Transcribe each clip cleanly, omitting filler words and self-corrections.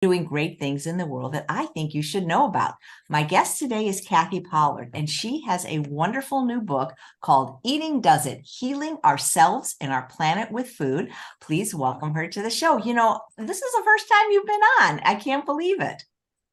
doing great things in the world that I think you should know about. My guest today is Kathy Pollard, and she has a wonderful new book called Eating Does It, Healing Ourselves and Our Planet with Food. Please welcome her to the show. You know, this is the first time you've been on. I can't believe it.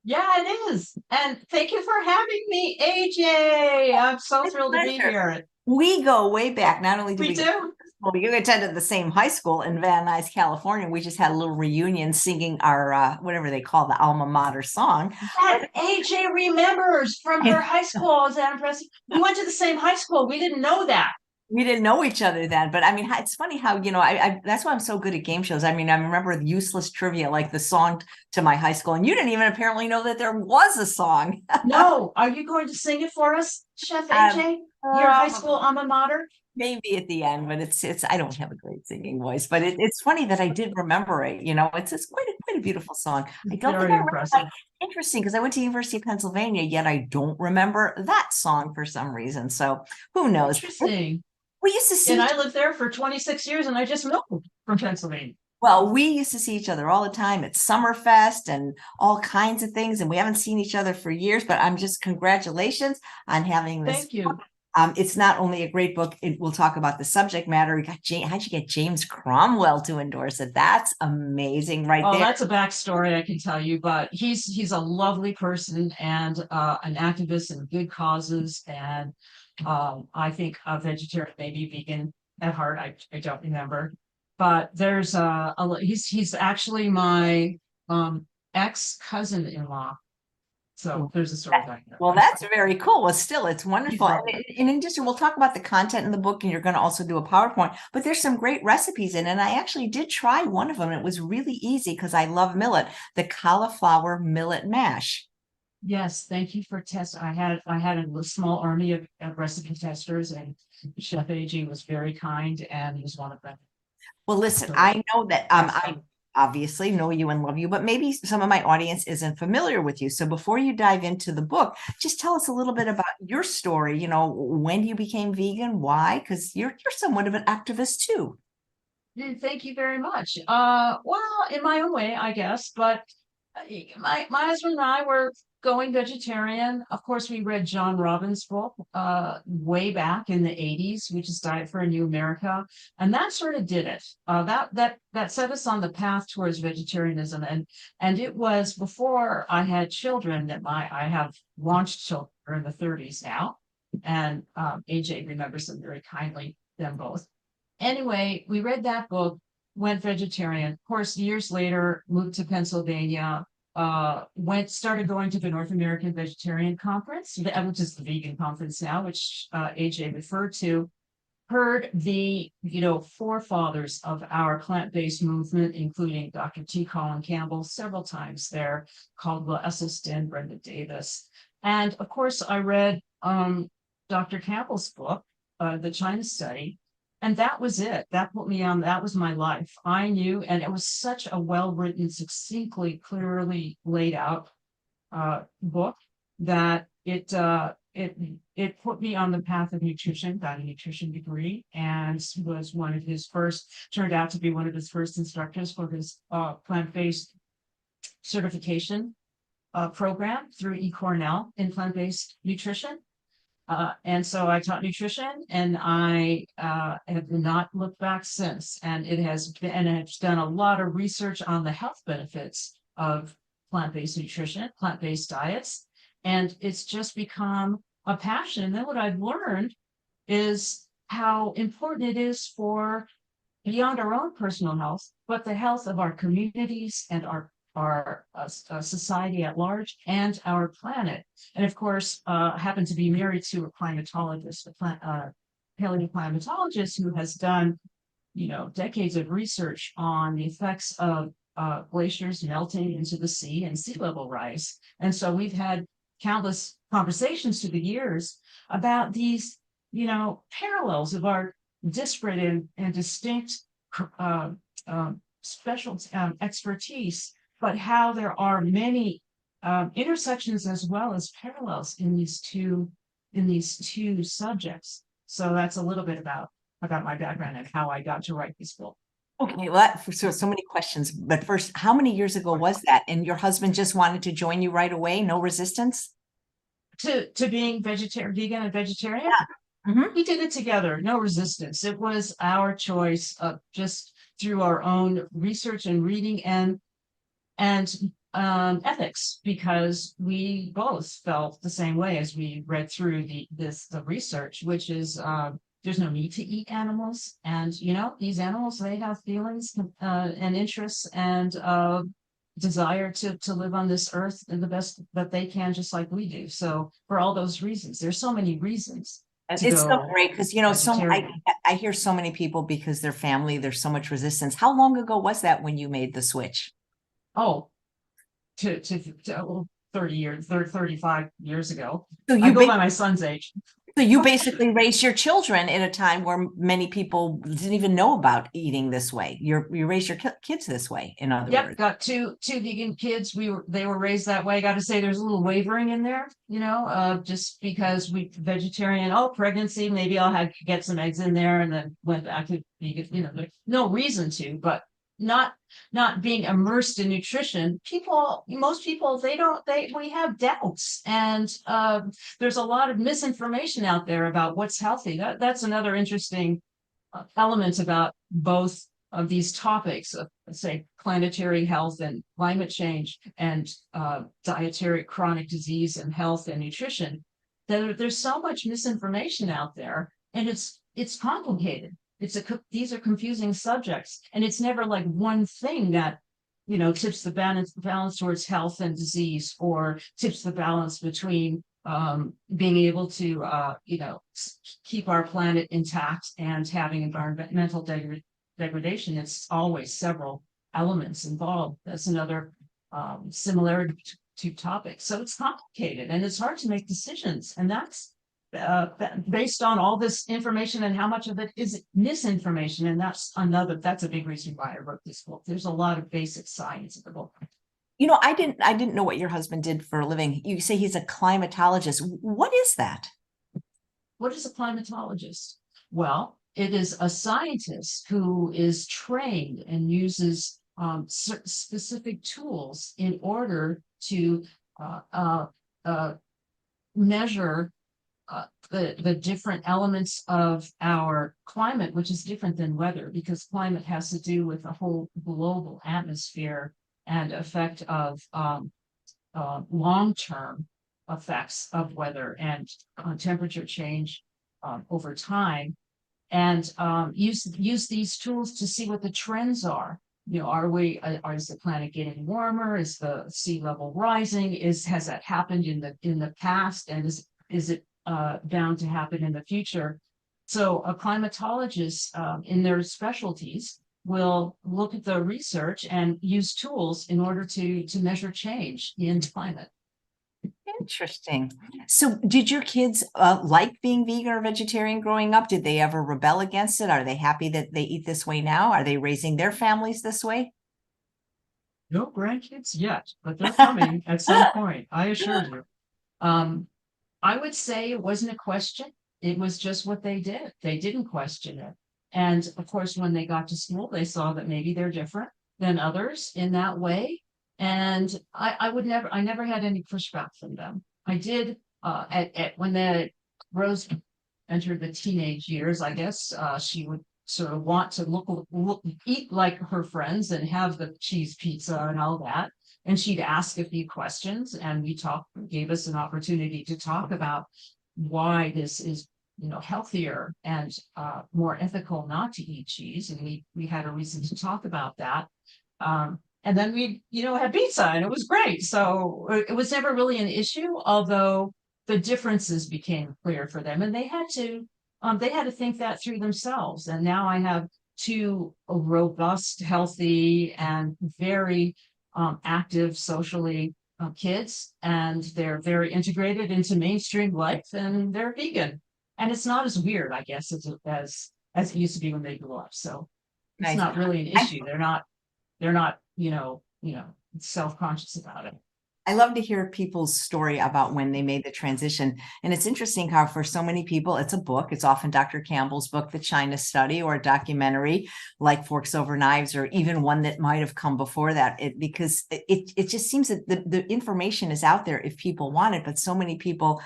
Yeah, it is. And thank you for having me, AJ. I'm so My thrilled to be pleasure. here. We go way back. Not only do We we go, do. well, you attended the same high school in Van Nuys, California. We just had a little reunion singing our whatever they call the alma mater song. That AJ remembers from her high school. Is that impressive? We went to the same high school. We didn't know that. We didn't know each other then, but I mean, it's funny how, I that's why I'm so good at game shows. I mean, I remember the useless trivia, like the song to my high school, and you didn't even apparently know that there was a song. No, are you going to sing it for us, Chef AJ? Your high school alma mater? Maybe at the end, but it's I don't have a great singing voice, but it's funny that I did remember it. It's quite a beautiful song. I don't think Very I remember impressive. interesting because I went to University of Pennsylvania, yet I don't remember that song for some reason. So who knows? Interesting. We used to And see I lived there for 26 years and I just moved from Pennsylvania. Well, we used to see each other all the time at Summerfest and all kinds of things, and we haven't seen each other for years. But I'm just congratulations on having this. Thank you. It's not only a great book, we'll talk about the subject matter. We got how'd you get James Cromwell to endorse it? That's amazing, right Oh, there. that's a backstory I can tell you, but he's a lovely person and an activist in good causes, and I think a vegetarian, maybe vegan at heart. I don't remember, but there's he's actually my ex cousin-in-law. So there's a story back there. Well, that's very cool. Well, still, it's wonderful. Lovely. And in addition, we'll talk about the content in the book, and you're going to also do a PowerPoint, but there's some great recipes in it. And I actually did try one of them. It was really easy because I love millet, the cauliflower millet mash. Yes, thank you for test. I had a small army of recipe testers, and Chef AG was very kind, and he was one of them. Well, listen, So I know that that's I obviously know you and love you, but maybe some of my audience isn't familiar with you. So before you dive into the book, just tell us a little bit about your story. You know, when you became vegan, why? Because you're somewhat of an activist too. Thank you very much. Well, in my own way, I guess, but my husband and I were going vegetarian. Of course, we read John Robbins' book way back in the 80s, which is Diet for a New America, and that sort of did it. That set us on the path towards vegetarianism, and it was before I had children that I have launched children in the 30s now, and AJ remembers them very kindly, them both. Anyway, we read that book, went vegetarian. Of course, years later, moved to Pennsylvania, started going to the North American Vegetarian Conference, which is the vegan conference now, which AJ referred to. Heard the forefathers of our plant-based movement, including Dr. T. Colin Campbell, several times there, Caldwell Esselstyn, Brenda Davis. And of course, I read Dr. Campbell's book, The China Study, and that was it. That put me on, that was my life. I knew, and it was such a well-written, succinctly, clearly laid out book that it put me on the path of nutrition. Got a nutrition degree, and was one of his first, turned out to be one of his first instructors for his plant-based certification program through eCornell in plant-based nutrition. And so I taught nutrition, and I have not looked back since. And I've done a lot of research on the health benefits of plant-based nutrition, plant-based diets, and it's just become a passion. And then what I've learned is how important it is for beyond our own personal health, but the health of our communities and our society at large and our planet. And of course, happen to be married to a climatologist, paleoclimatologist who has done, decades of research on the effects of glaciers melting into the sea and sea level rise. And so we've had countless conversations through the years about these, parallels of our disparate and distinct special expertise, but how there are many intersections as well as parallels in these two subjects. So that's a little bit about my background and how I got to write this book. Okay, well, so many questions, but first, how many years ago was that? And your husband just wanted to join you right away? No resistance? To being vegan and vegetarian. Yeah. Hmm. We did it together, no resistance. It was our choice of just through our own research and reading and ethics, because we both felt the same way as we read through the research, which is there's no need to eat animals, and these animals, they have feelings and interests and desire to live on this earth in the best that they can, just like we do. So for all those reasons, there's so many reasons And to it's so go great because, vegetarian. I hear so many people because their family, there's so much resistance. How long ago was that when you made the switch? Oh, to 30 years, 35 years ago. So I you go ba- by my son's age. so you basically raised your children in a time where many people didn't even know about eating this way. You raised your kids this way, in other Yep, words. got two vegan kids. They were raised that way. Got to say, there's a little wavering in there, just because we vegetarian. Oh, pregnancy, maybe I'll have get some eggs in there, and then went back to vegan. There's no reason to, but not not being immersed in nutrition. Most people, we have doubts, and there's a lot of misinformation out there about what's healthy. That's another interesting element about both of these topics of, let's say, planetary health and climate change, and dietary chronic disease and health and nutrition. There's so much misinformation out there, and it's complicated. These are confusing subjects, and it's never like one thing that tips the balance towards health and disease, or tips the balance between being able to keep our planet intact and having environmental degradation. It's always several elements involved. That's another similarity to topics. So it's complicated and it's hard to make decisions, and that's based on all this information, and how much of it is misinformation. And that's a big reason why I wrote this book. There's a lot of basic science in the book. I didn't know what your husband did for a living. You say he's a climatologist. What is that? What is a climatologist? Well, it is a scientist who is trained and uses specific tools in order to uh, uh, uh, measure the different elements of our climate, which is different than weather, because climate has to do with the whole global atmosphere and effect of long-term effects of weather and temperature change over time, and use these tools to see what the trends are. Is the planet getting warmer? Is the sea level rising? Has that happened in the past, and is it bound to happen in the future? So a climatologist, in their specialties, will look at the research and use tools in order to measure change in climate. Interesting. So, did your kids like being vegan or vegetarian growing up? Did they ever rebel against it? Are they happy that they eat this way now? Are they raising their families this way? No grandkids yet, but they're coming at some point, I assure you. Um, I would say it wasn't a question. It was just what they did. They didn't question it. And of course, when they got to school, they saw that maybe they're different than others in that way. And I never had any pushback from them. I did when the Rose entered the teenage years, I guess she would sort of want to eat like her friends and have the cheese pizza and all that. And she'd ask a few questions, and gave us an opportunity to talk about why this is healthier and more ethical not to eat cheese, and we had a reason to talk about that. And then we had pizza, and it was great. So it was never really an issue, although the differences became clear for them, and they had to think that through themselves. And now I have two robust, healthy, and very active socially kids, and they're very integrated into mainstream life, and they're vegan. And it's not as weird, I guess, as it used to be when they grew up. So it's not really an I issue. They're not self-conscious about it. I love to hear people's story about when they made the transition. And it's interesting how for so many people, it's a book. It's often Dr. Campbell's book, The China Study, or a documentary like Forks Over Knives, or even one that might have come before that, because it just seems that the information is out there if people want it, but so many people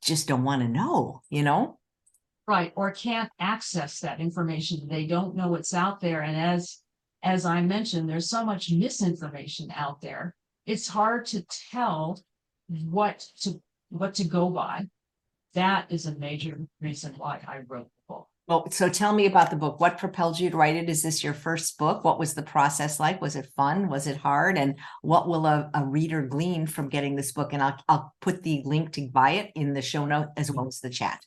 just don't want to know, you know? Right, or can't access that information. They don't know it's out there. And as I mentioned, there's so much misinformation out there. It's hard to tell what to go by. That is a major reason why I wrote the book. Well, so tell me about the book. What propelled you to write it? Is this your first book? What was the process like? Was it fun? Was it hard? And what will a reader glean from getting this book? And I'll put the link to buy it in the show note as well as the chat.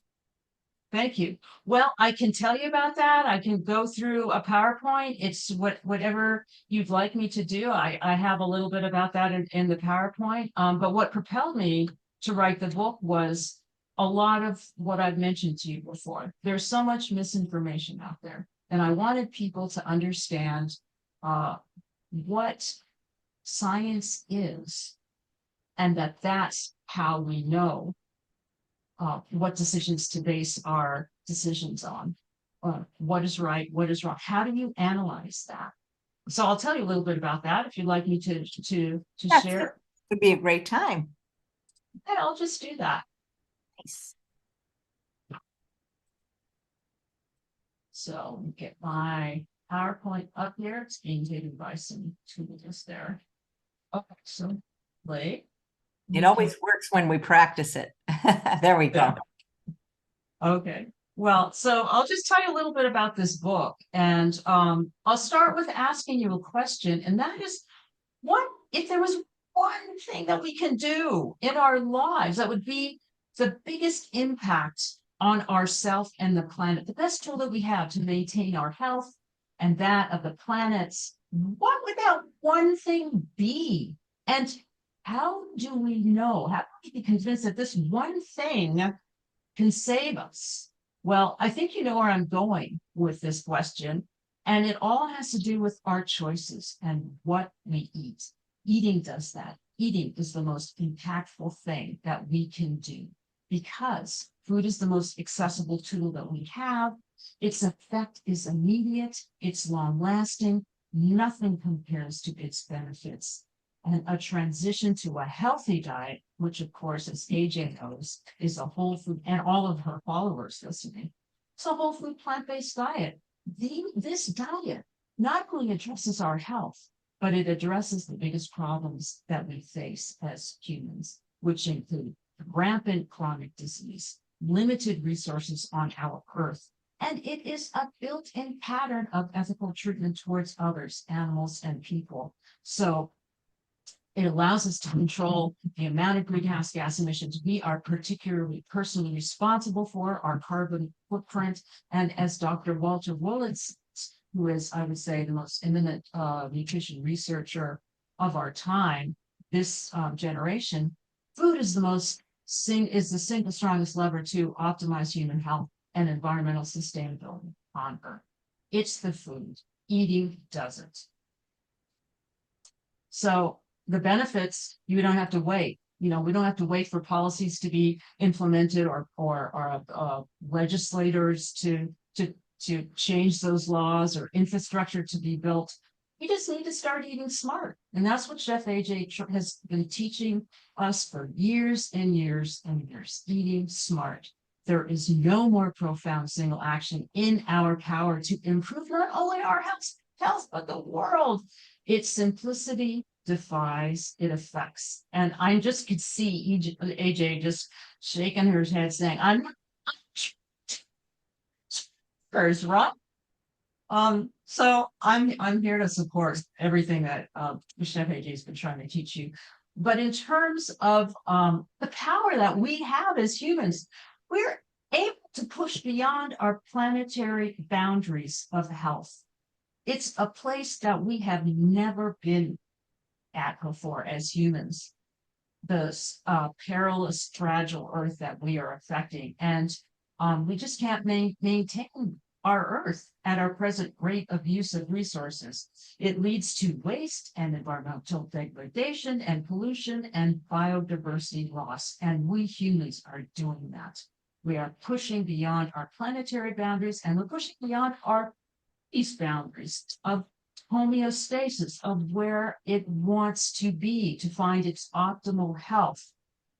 Thank you. Well, I can tell you about that. I can go through a PowerPoint. It's whatever you'd like me to do. I have a little bit about that in the PowerPoint. But what propelled me to write the book was a lot of what I've mentioned to you before. There's so much misinformation out there, and I wanted people to understand what science is, and that's how we know what decisions to base our decisions on. What is right, what is wrong? How do you analyze that? So I'll tell you a little bit about that if you'd like me to share. It would be a great time. And I'll just do that. Nice. So let me get my PowerPoint up here. It's being taken by some tools there. Okay, so play. It always works when we practice it. There we go. Okay. Well, so I'll just tell you a little bit about this book, and I'll start with asking you a question, and that is, what if there was one thing that we can do in our lives that would be the biggest impact on ourself and the planet, the best tool that we have to maintain our health and that of the planets? What would that one thing be? And how do we know? How do we be convinced that this one thing can save us? Well, I think you know where I'm going with this question. And it all has to do with our choices and what we eat. Eating does that. Eating is the most impactful thing that we can do, because food is the most accessible tool that we have. Its effect is immediate. It's long lasting. Nothing compares to its benefits. And a transition to a healthy diet, which of course, as AJ knows, is a whole food, and all of her followers listening, it's a whole food plant-based diet. This diet not only addresses our health, but it addresses the biggest problems that we face as humans, which include rampant chronic disease, limited resources on our earth, and it is a built-in pattern of ethical treatment towards others, animals, and people. So it allows us to control the amount of greenhouse gas emissions we are particularly personally responsible for, our carbon footprint. And as Dr. Walter Willits, who is, I would say, the most eminent nutrition researcher of our time, this generation, food is the single strongest lever to optimize human health and environmental sustainability on Earth. It's the food. Eating doesn't. So the benefits, you don't have to wait. We don't have to wait for policies to be implemented or legislators to change those laws or infrastructure to be built. You just need to start eating smart. And that's what Chef AJ has been teaching us for years and years and years. Eating smart. There is no more profound single action in our power to improve not only our health, but the world. Its simplicity defies, it affects. And I just could see AJ just shaking her head saying, I'm right. So I'm here to support everything that Chef AJ has been trying to teach you. But in terms of the power that we have as humans, we're able to push beyond our planetary boundaries of health. It's a place that we have never been at before as humans, the perilous, fragile Earth that we are affecting. And we just can't maintain our Earth at our present rate of use of resources. It leads to waste and environmental degradation and pollution and biodiversity loss. And we humans are doing that. We are pushing beyond our planetary boundaries, and we're pushing beyond our peace boundaries of homeostasis, of where it wants to be to find its optimal health.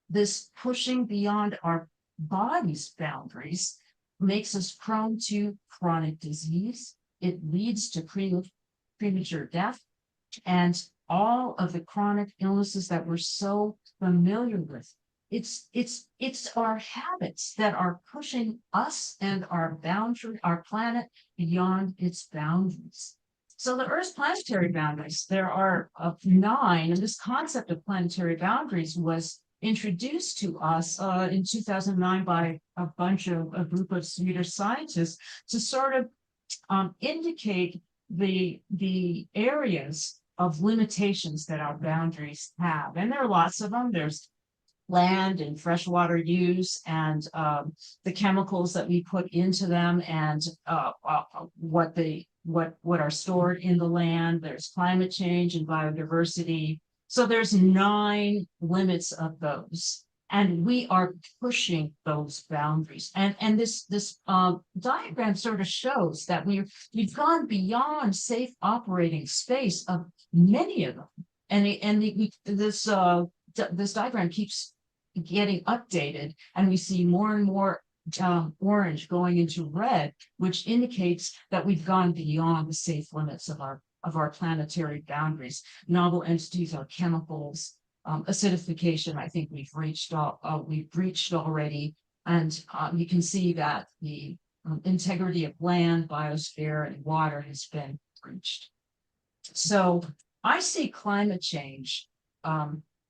This pushing beyond our body's boundaries makes us prone to chronic disease. It leads to premature death and all of the chronic illnesses that we're so familiar with. It's our habits that are pushing us and our planet beyond its boundaries. So the Earth's planetary boundaries, there are 9, and this concept of planetary boundaries was introduced to us in 2009 by a group of Swedish scientists to sort of indicate the areas of limitations that our boundaries have. And there are lots of them. There's land and freshwater use and the chemicals that we put into them and what are stored in the land. There's climate change and biodiversity. So there's 9 limits of those, and we are pushing those boundaries. And this diagram sort of shows that we've gone beyond safe operating space of many of them. And this diagram keeps getting updated, and we see more and more orange going into red, which indicates that we've gone beyond the safe limits of our planetary boundaries. Novel entities are chemicals, acidification. I think we've reached already, and you can see that the integrity of land, biosphere, and water has been breached. So I see climate change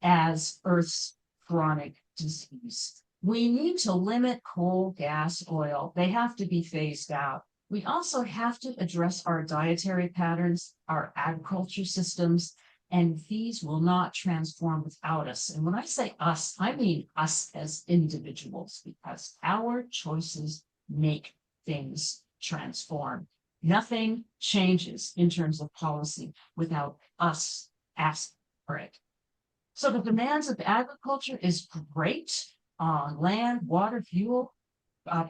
as Earth's chronic disease. We need to limit coal, gas, oil. They have to be phased out. We also have to address our dietary patterns, our agriculture systems, and these will not transform without us. And when I say us, I mean us as individuals, because our choices make things transform. Nothing changes in terms of policy without us asking for it. So the demands of agriculture is great on land, water, fuel,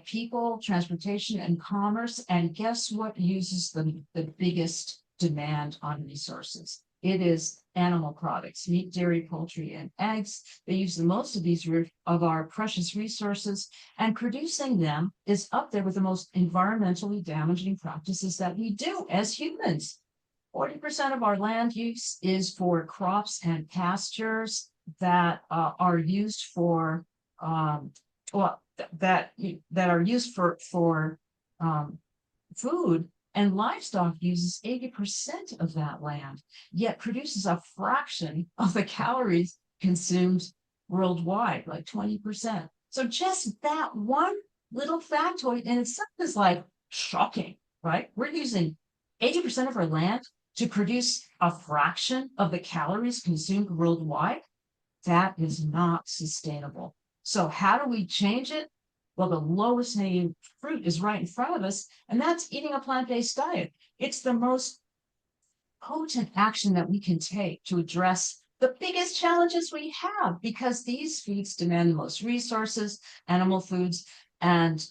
people, transportation, and commerce. And guess what uses the biggest demand on resources? It is animal products, meat, dairy, poultry, and eggs. They use the most of these of our precious resources, and producing them is up there with the most environmentally damaging practices that we do as humans. 40% of our land use is for crops and pastures that are used for that are used for food, and livestock uses 80% of that land, yet produces a fraction of the calories consumed worldwide, like 20%. So just that one little factoid in itself is like shocking, right? We're using 80% of our land to produce a fraction of the calories consumed worldwide. That is not sustainable. So how do we change it? Well, the lowest hanging fruit is right in front of us, and that's eating a plant-based diet. It's the most potent action that we can take to address the biggest challenges we have, because these foods demand the most resources, animal foods, and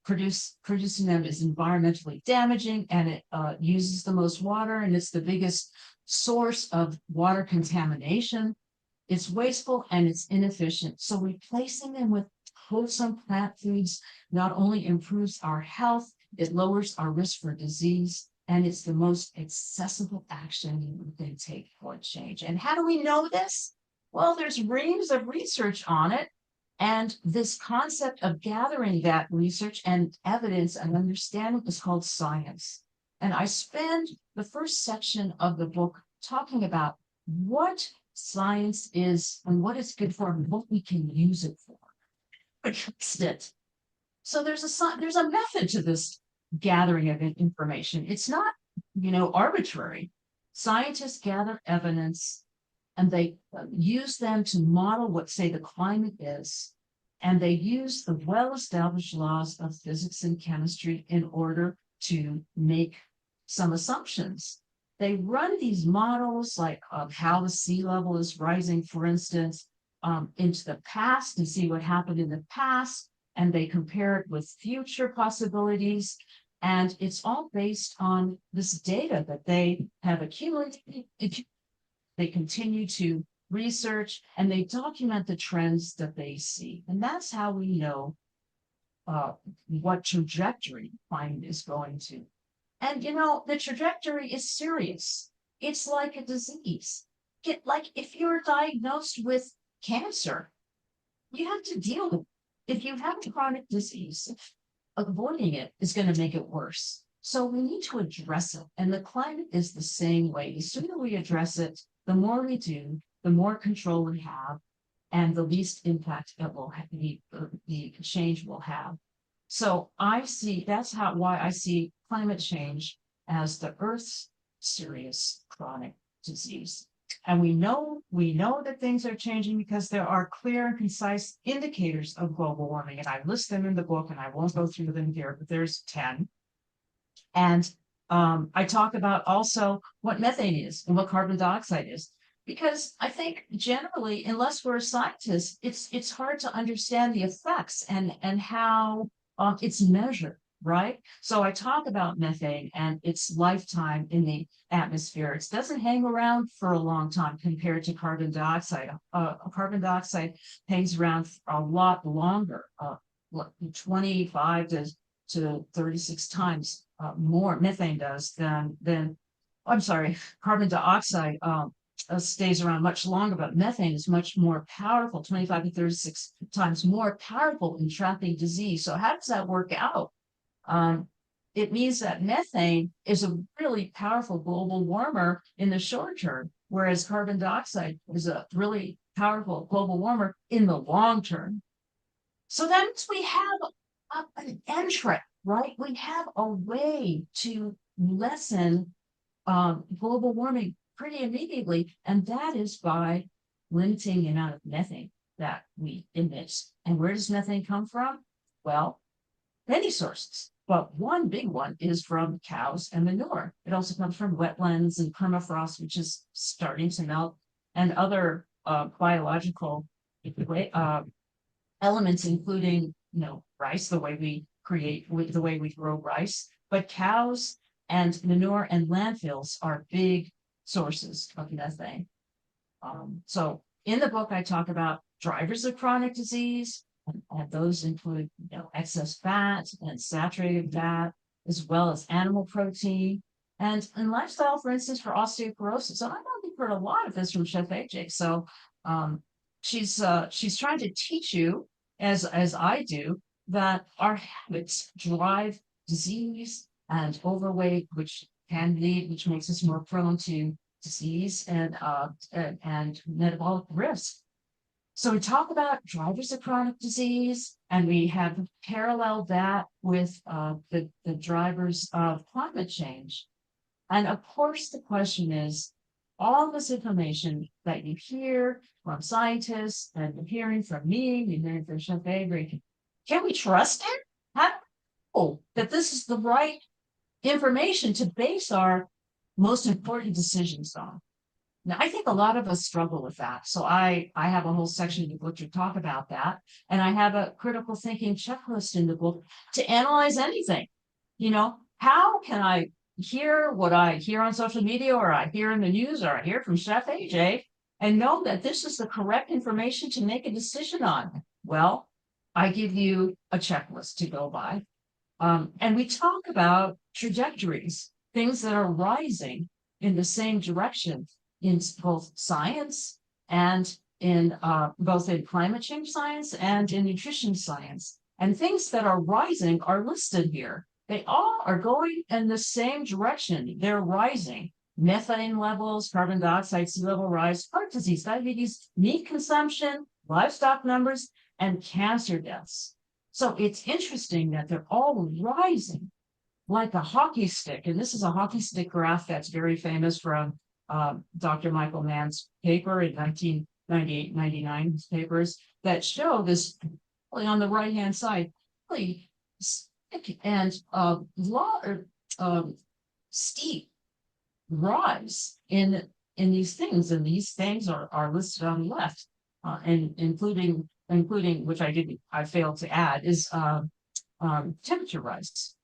producing them is environmentally damaging, and it uses the most water, and it's the biggest source of water contamination. It's wasteful and it's inefficient. So replacing them with wholesome plant foods not only improves our health, it lowers our risk for disease, and it's the most accessible action you can take for change. And how do we know this? Well, there's reams of research on it. And this concept of gathering that research and evidence and understanding is called science. And I spend the first section of the book talking about what science is and what it's good for and what we can use it for. So there's a method to this gathering of information. It's not, arbitrary. Scientists gather evidence and they use them to model what, say, the climate is, and they use the well-established laws of physics and chemistry in order to make some assumptions. They run these models like of how the sea level is rising, for instance, into the past and see what happened in the past. And they compare it with future possibilities. And it's all based on this data that they have accumulated. They continue to research and they document the trends that they see. And that's how we know what trajectory climate is going to. And the trajectory is serious. It's like a disease. Like if you're diagnosed with cancer, you have to deal with it. If you have a chronic disease, avoiding it is going to make it worse. So we need to address it. And the climate is the same way. The sooner we address it, the more we do, the more control we have, and the least impact it will have, the change will have. So that's why I see climate change as the Earth's serious chronic disease. And we know that things are changing because there are clear and concise indicators of global warming. And I list them in the book and I won't go through them here, but there's 10. And I talk about also what methane is and what carbon dioxide is, because I think generally, unless we're scientists, it's hard to understand the effects and how it's measured, right? So I talk about methane and its lifetime in the atmosphere. It doesn't hang around for a long time compared to carbon dioxide. Carbon dioxide hangs around a lot longer, 25 to 36 times more methane does than I'm sorry, carbon dioxide stays around much longer, but methane is much more powerful, 25 to 36 times more powerful in trapping disease. So how does that work out? It means that methane is a really powerful global warmer in the short term, whereas carbon dioxide is a really powerful global warmer in the long term. So that means we have an entrant, right? We have a way to lessen global warming pretty immediately, and that is by limiting the amount of methane that we emit. And where does methane come from? Well, many sources, but one big one is from cows and manure. It also comes from wetlands and permafrost, which is starting to melt, and other biological elements, including rice, the way we grow rice. But cows and manure and landfills are big sources of methane. So in the book, I talk about drivers of chronic disease, and those include excess fat and saturated fat, as well as animal protein, and lifestyle, for instance, for osteoporosis. And I know you've heard a lot of this from Chef AJ. So she's trying to teach you, as I do, that our habits drive disease and overweight, which makes us more prone to disease and metabolic risk. So we talk about drivers of chronic disease, and we have paralleled that with the drivers of climate change. And of course, the question is, all this information that you hear from scientists and you're hearing from me, you're hearing from Chef Avery, can we trust it? How do we know that this is the right information to base our most important decisions on? Now, I think a lot of us struggle with that. So I have a whole section in the book to talk about that. And I have a critical thinking checklist in the book to analyze anything. How can I hear what I hear on social media, or I hear in the news, or I hear from Chef AJ, and know that this is the correct information to make a decision on? Well, I give you a checklist to go by. And we talk about trajectories, things that are rising in the same direction in both science and in both in climate change science and in nutrition science. And things that are rising are listed here. They all are going in the same direction. They're rising. Methane levels, carbon dioxide, sea level rise, heart disease, diabetes, meat consumption, livestock numbers, and cancer deaths. So it's interesting that they're all rising like a hockey stick. And this is a hockey stick graph that's very famous from Dr. Michael Mann's paper in 1998-99 papers that show this really on the right-hand side, really and steep rise in these things, and these things are listed on the left, and including which I failed to add is temperature rise.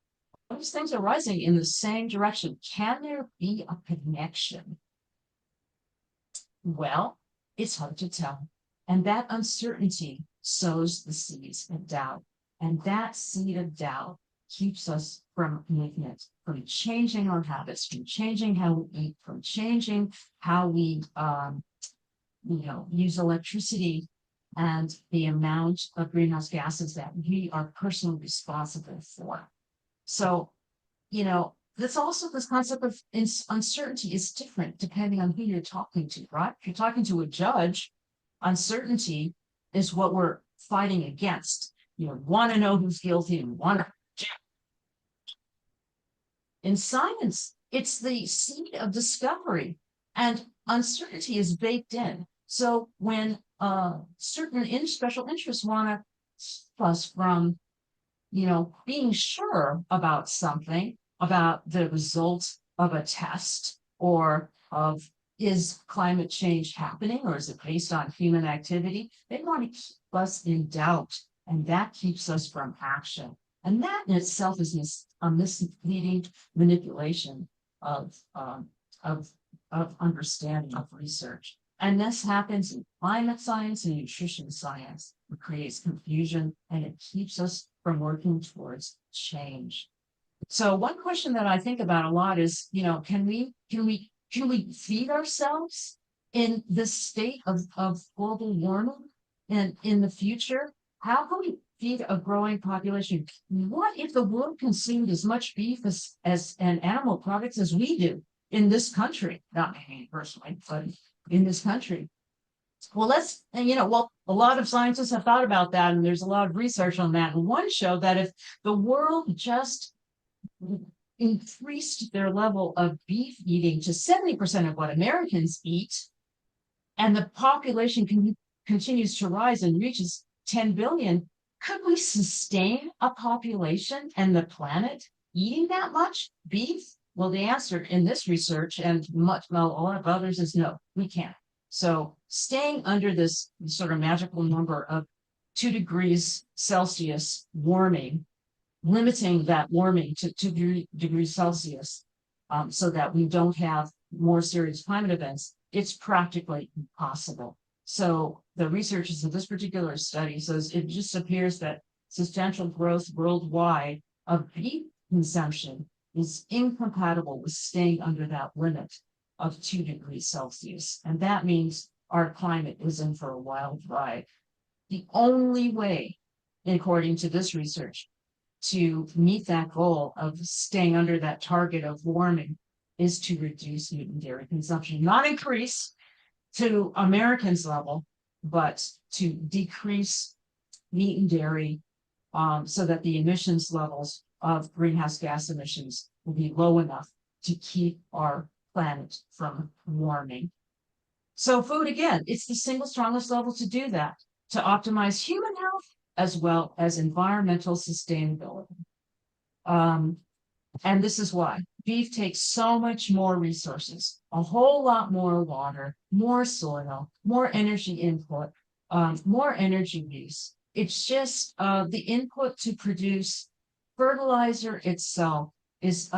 Those things are rising in the same direction. Can there be a connection? Well, it's hard to tell. And that uncertainty sows the seeds of doubt. And that seed of doubt keeps us from movement, from changing our habits, from changing how we eat, from changing how we use electricity and the amount of greenhouse gases that we are personally responsible for. So, that's also this concept of uncertainty is different depending on who you're talking to, right? If you're talking to a judge, uncertainty is what we're fighting against. You want to know who's guilty and want to. In science, it's the seed of discovery, and uncertainty is baked in. So when certain special interests want to keep us from being sure about something, about the results of a test, or of is climate change happening, or is it based on human activity? They want to keep us in doubt, and that keeps us from action. And that in itself is a misleading manipulation of understanding of research. And this happens in climate science and nutrition science. It creates confusion, and it keeps us from working towards change. So one question that I think about a lot is, can we feed ourselves in this state of global warming and in the future? How can we feed a growing population? What if the world consumed as much beef and animal products as we do in this country? Not me personally, but in this country. Well, a lot of scientists have thought about that, and there's a lot of research on that. And one showed that if the world just increased their level of beef eating to 70% of what Americans eat, and the population continues to rise and reaches 10 billion, could we sustain a population and the planet eating that much beef? Well, the answer in this research and a lot of others is no, we can't. So staying under this sort of magical number of 2 degrees Celsius warming, limiting that warming to 2 degrees Celsius, so that we don't have more serious climate events, it's practically impossible. So the researchers of this particular study says it just appears that substantial growth worldwide of beef consumption is incompatible with staying under that limit of 2 degrees Celsius. And that means our climate is in for a wild ride. The only way, according to this research, to meet that goal of staying under that target of warming is to reduce meat and dairy consumption, not increase to Americans' level, but to decrease meat and dairy, so that the emissions levels of greenhouse gas emissions will be low enough to keep our planet from warming. So food, again, it's the single strongest level to do that, to optimize human health as well as environmental sustainability. And this is why beef takes so much more resources, a whole lot more water, more soil, more energy input, more energy use. It's just the input to produce fertilizer itself is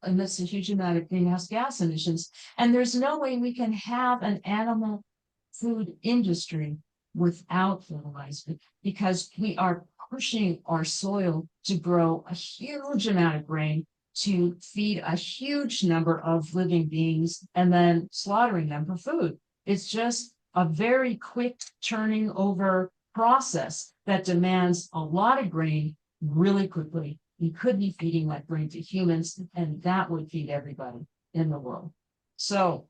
emits a huge amount of greenhouse gas emissions. And there's no way we can have an animal food industry without fertilizer, because we are pushing our soil to grow a huge amount of grain to feed a huge number of living beings and then slaughtering them for food. It's just a very quick turning over process that demands a lot of grain really quickly. We could be feeding that grain to humans, and that would feed everybody in the world. So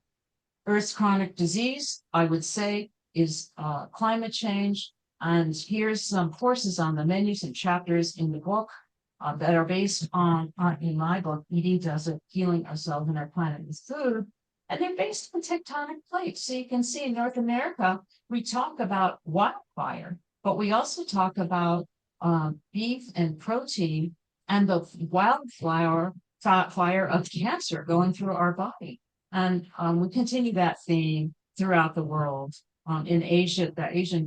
Earth's chronic disease, I would say, is climate change. And here's some courses on the menus and chapters in the book that are based on, in my book, Eating Does It, Healing Ourselves and Our Planet with Food. And they're based on tectonic plates. So you can see in North America, we talk about wildfire, but we also talk about beef and protein, and the wildfire fire of cancer going through our body. And we continue that theme throughout the world. In Asia,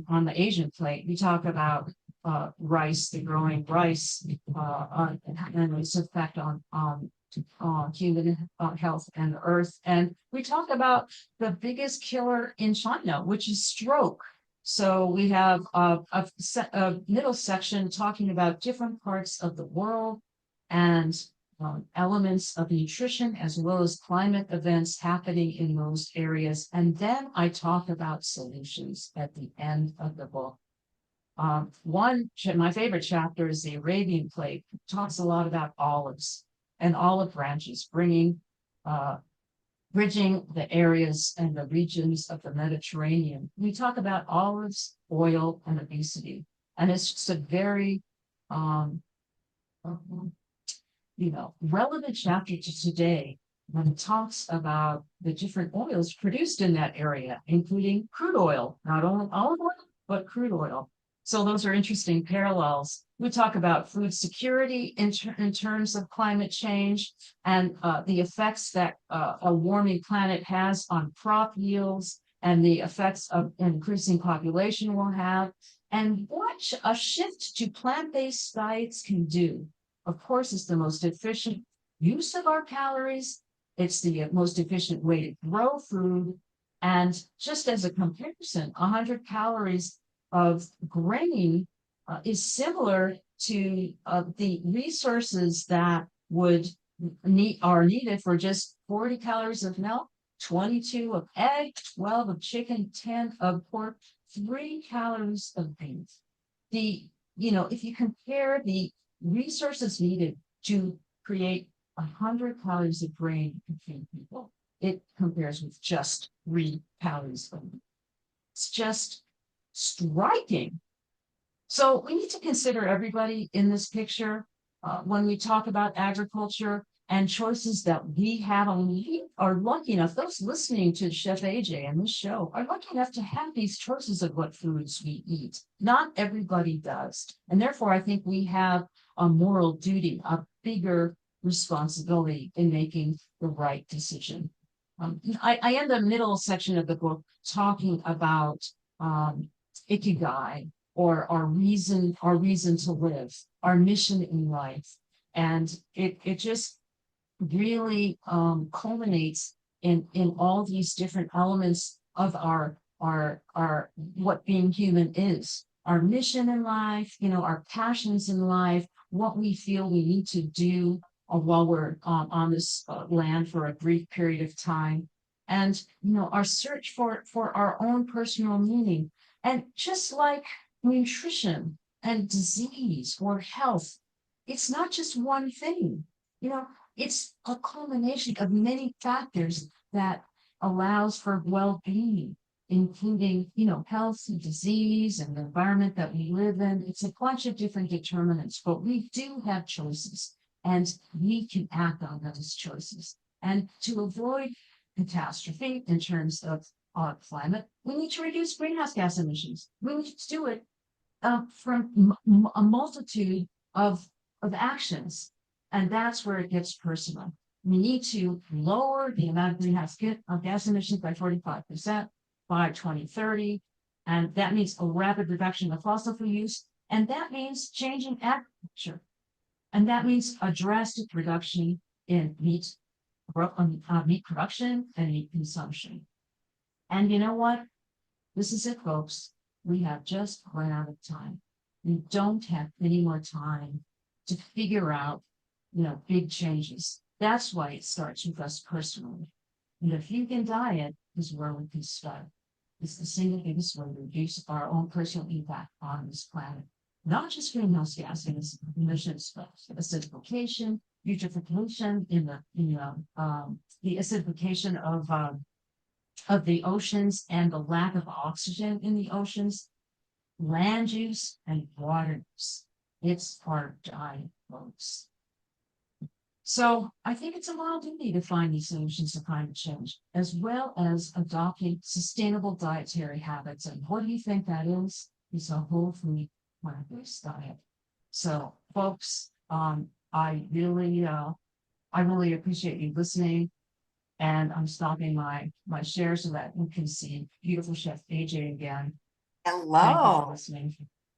on the Asian plate, we talk about rice, the growing rice, and its effect on human health and the earth. And we talk about the biggest killer in China, which is stroke. So we have a middle section talking about different parts of the world and elements of nutrition, as well as climate events happening in those areas. And then I talk about solutions at the end of the book. My favorite chapter is the Arabian plate. It talks a lot about olives and olive branches, bridging the areas and the regions of the Mediterranean. We talk about olives, oil, and obesity. And it's just a very, relevant chapter to today when it talks about the different oils produced in that area, including crude oil, not only olive oil, but crude oil. So those are interesting parallels. We talk about food security in terms of climate change and the effects that a warming planet has on crop yields and the effects of increasing population will have, and what a shift to plant-based diets can do. Of course, it's the most efficient use of our calories. It's the most efficient way to grow food. And just as a comparison, 100 calories of grain is similar to the resources that are needed for just 40 calories of milk, 22 of egg, 12 of chicken, 10 of pork, 3 calories of beef. If you compare the resources needed to create 100 calories of grain to feed people, it compares with just 3 calories of meat. It's just striking. So we need to consider everybody in this picture when we talk about agriculture and choices that we have. And we are lucky enough, those listening to Chef AJ and this show are lucky enough to have these choices of what foods we eat. Not everybody does. And therefore, I think we have a moral duty, a bigger responsibility in making the right decision. I end the middle section of the book talking about ikigai, or our reason to live, our mission in life. And it just really culminates in all these different elements of our what being human is. Our mission in life, our passions in life, what we feel we need to do while we're on this land for a brief period of time. And, our search for our own personal meaning. And just like nutrition and disease or health, it's not just one thing. It's a culmination of many factors that allows for well-being, including, health and disease and the environment that we live in. It's a bunch of different determinants, but we do have choices and we can act on those choices. And to avoid catastrophe in terms of climate, we need to reduce greenhouse gas emissions. We need to do it from a multitude of actions. And that's where it gets personal. We need to lower the amount of greenhouse gas emissions by 45% by 2030. And that means a rapid reduction of fossil fuel use. And that means changing agriculture. And that means a drastic reduction in meat production and meat consumption. And you know what? This is it, folks. We have just run out of time. We don't have any more time to figure out, big changes. That's why it starts with us personally. And the vegan diet is where we can start. It's the single biggest way to reduce our own personal impact on this planet. Not just greenhouse gas emissions, but acidification, eutrophication the acidification of the oceans and the lack of oxygen in the oceans, land use and water use. It's our diet, folks. So I think it's a moral duty to find these solutions to climate change, as well as adopting sustainable dietary habits. And what do you think that is? It's a whole food plant-based diet. So folks, I really appreciate you listening, and I'm stopping my share so that you can see beautiful Chef AJ again. Thank you for Hello. listening.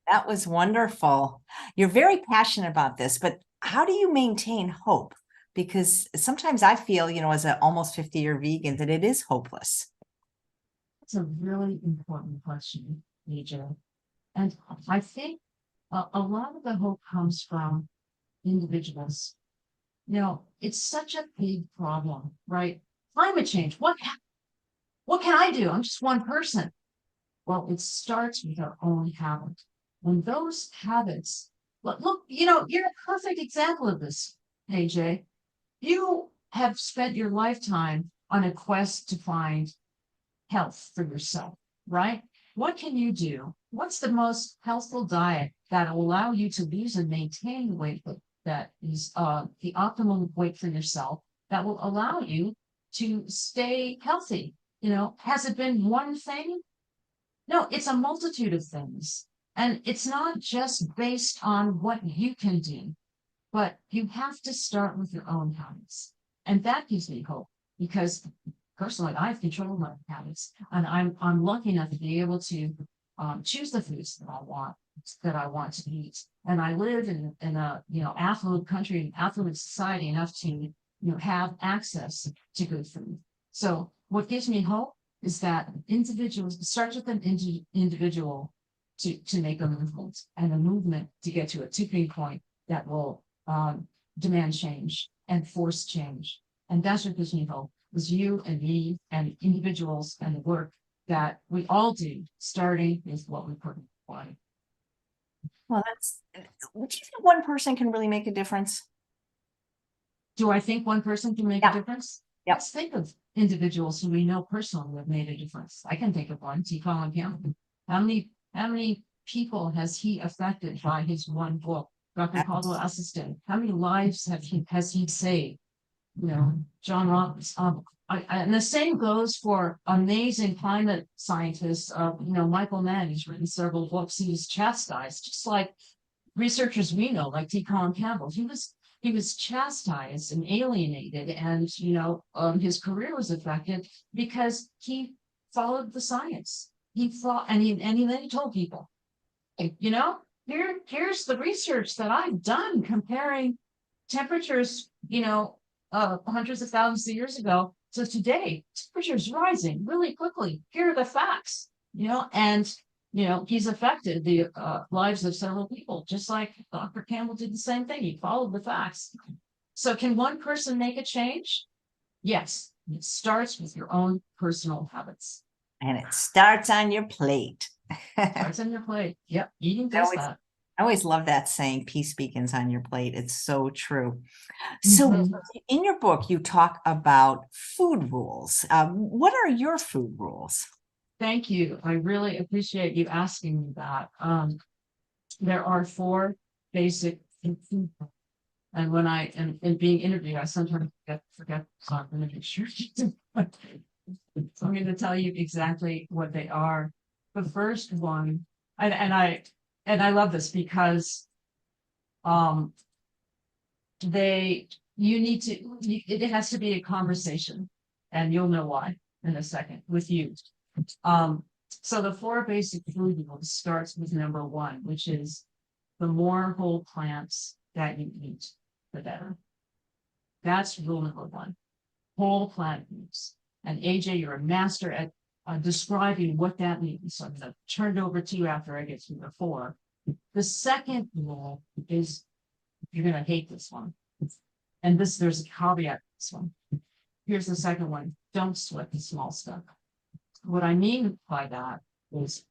That was wonderful. You're very passionate about this, but how do you maintain hope? Because sometimes I feel, as an almost 50-year vegan, that it is hopeless. It's a really important question, AJ. And I think a lot of the hope comes from individuals. It's such a big problem, right? Climate change. What can I do? I'm just one person. Well, it starts with our own habit. When those habits, look, you're a perfect example of this, AJ. You have spent your lifetime on a quest to find health for yourself, right? What can you do? What's the most healthful diet that will allow you to lose and maintain weight that is the optimal weight for yourself that will allow you to stay healthy? Has it been one thing? No, it's a multitude of things. And it's not just based on what you can do, but you have to start with your own habits. And that gives me hope because personally, I've controlled my habits, and I'm lucky enough to be able to choose the foods that I want to eat. And I live in a affluent country, an affluent society enough to have access to good food. So what gives me hope is that individuals, it starts with an individual to make a movement, and a movement to get to a tipping point that will demand change and force change. And that's what gives me hope, is you and me and individuals and the work that we all do, starting with what we put in the body. Well, do you think one person can really make a difference? Do I think one person can make Yeah. a difference? Yep. Let's think of individuals who we know personally who have made a difference. I can think of one, Colin Campbell. How many people has he affected by his one book? Dr. Caldwell Esselstyn. How many lives has he saved? John Robbins. And the same goes for amazing climate scientists. Michael Mann, who's written several books. He was chastised, just like researchers we know, like T. Colin Campbell. He was chastised and alienated, and his career was affected because he followed the science. He thought, and then he told people, here's the research that I've done comparing temperatures, hundreds of thousands of years ago. So today, temperature's rising really quickly. Here are the facts, and he's affected the lives of several people, just like Dr. Campbell did the same thing. He followed the facts. So can one person make a change? Yes. It starts with your own personal habits. And it starts on your plate. Starts on your plate. Yep. Eating does that. I always love that saying, peace begins on your plate. It's so true. So in your book, you talk about food rules. What are your food rules? Thank you. I really appreciate you asking me that. There are 4 basic food. And when I am being interviewed, I sometimes forget, so I'm going to make sure. So I'm going to tell you exactly what they are. The first one, and I love this because it has to be a conversation, and you'll know why in a second with you. So the 4 basic food rules starts with number 1, which is the more whole plants that you eat, the better. That's rule number 1. Whole plant foods. And AJ, you're a master at describing what that means. So I'm going to turn it over to you after I get through the 4. The second rule is, you're going to hate this one. And there's a caveat to this one. Here's the second one. Don't sweat the small stuff. What I mean by that is,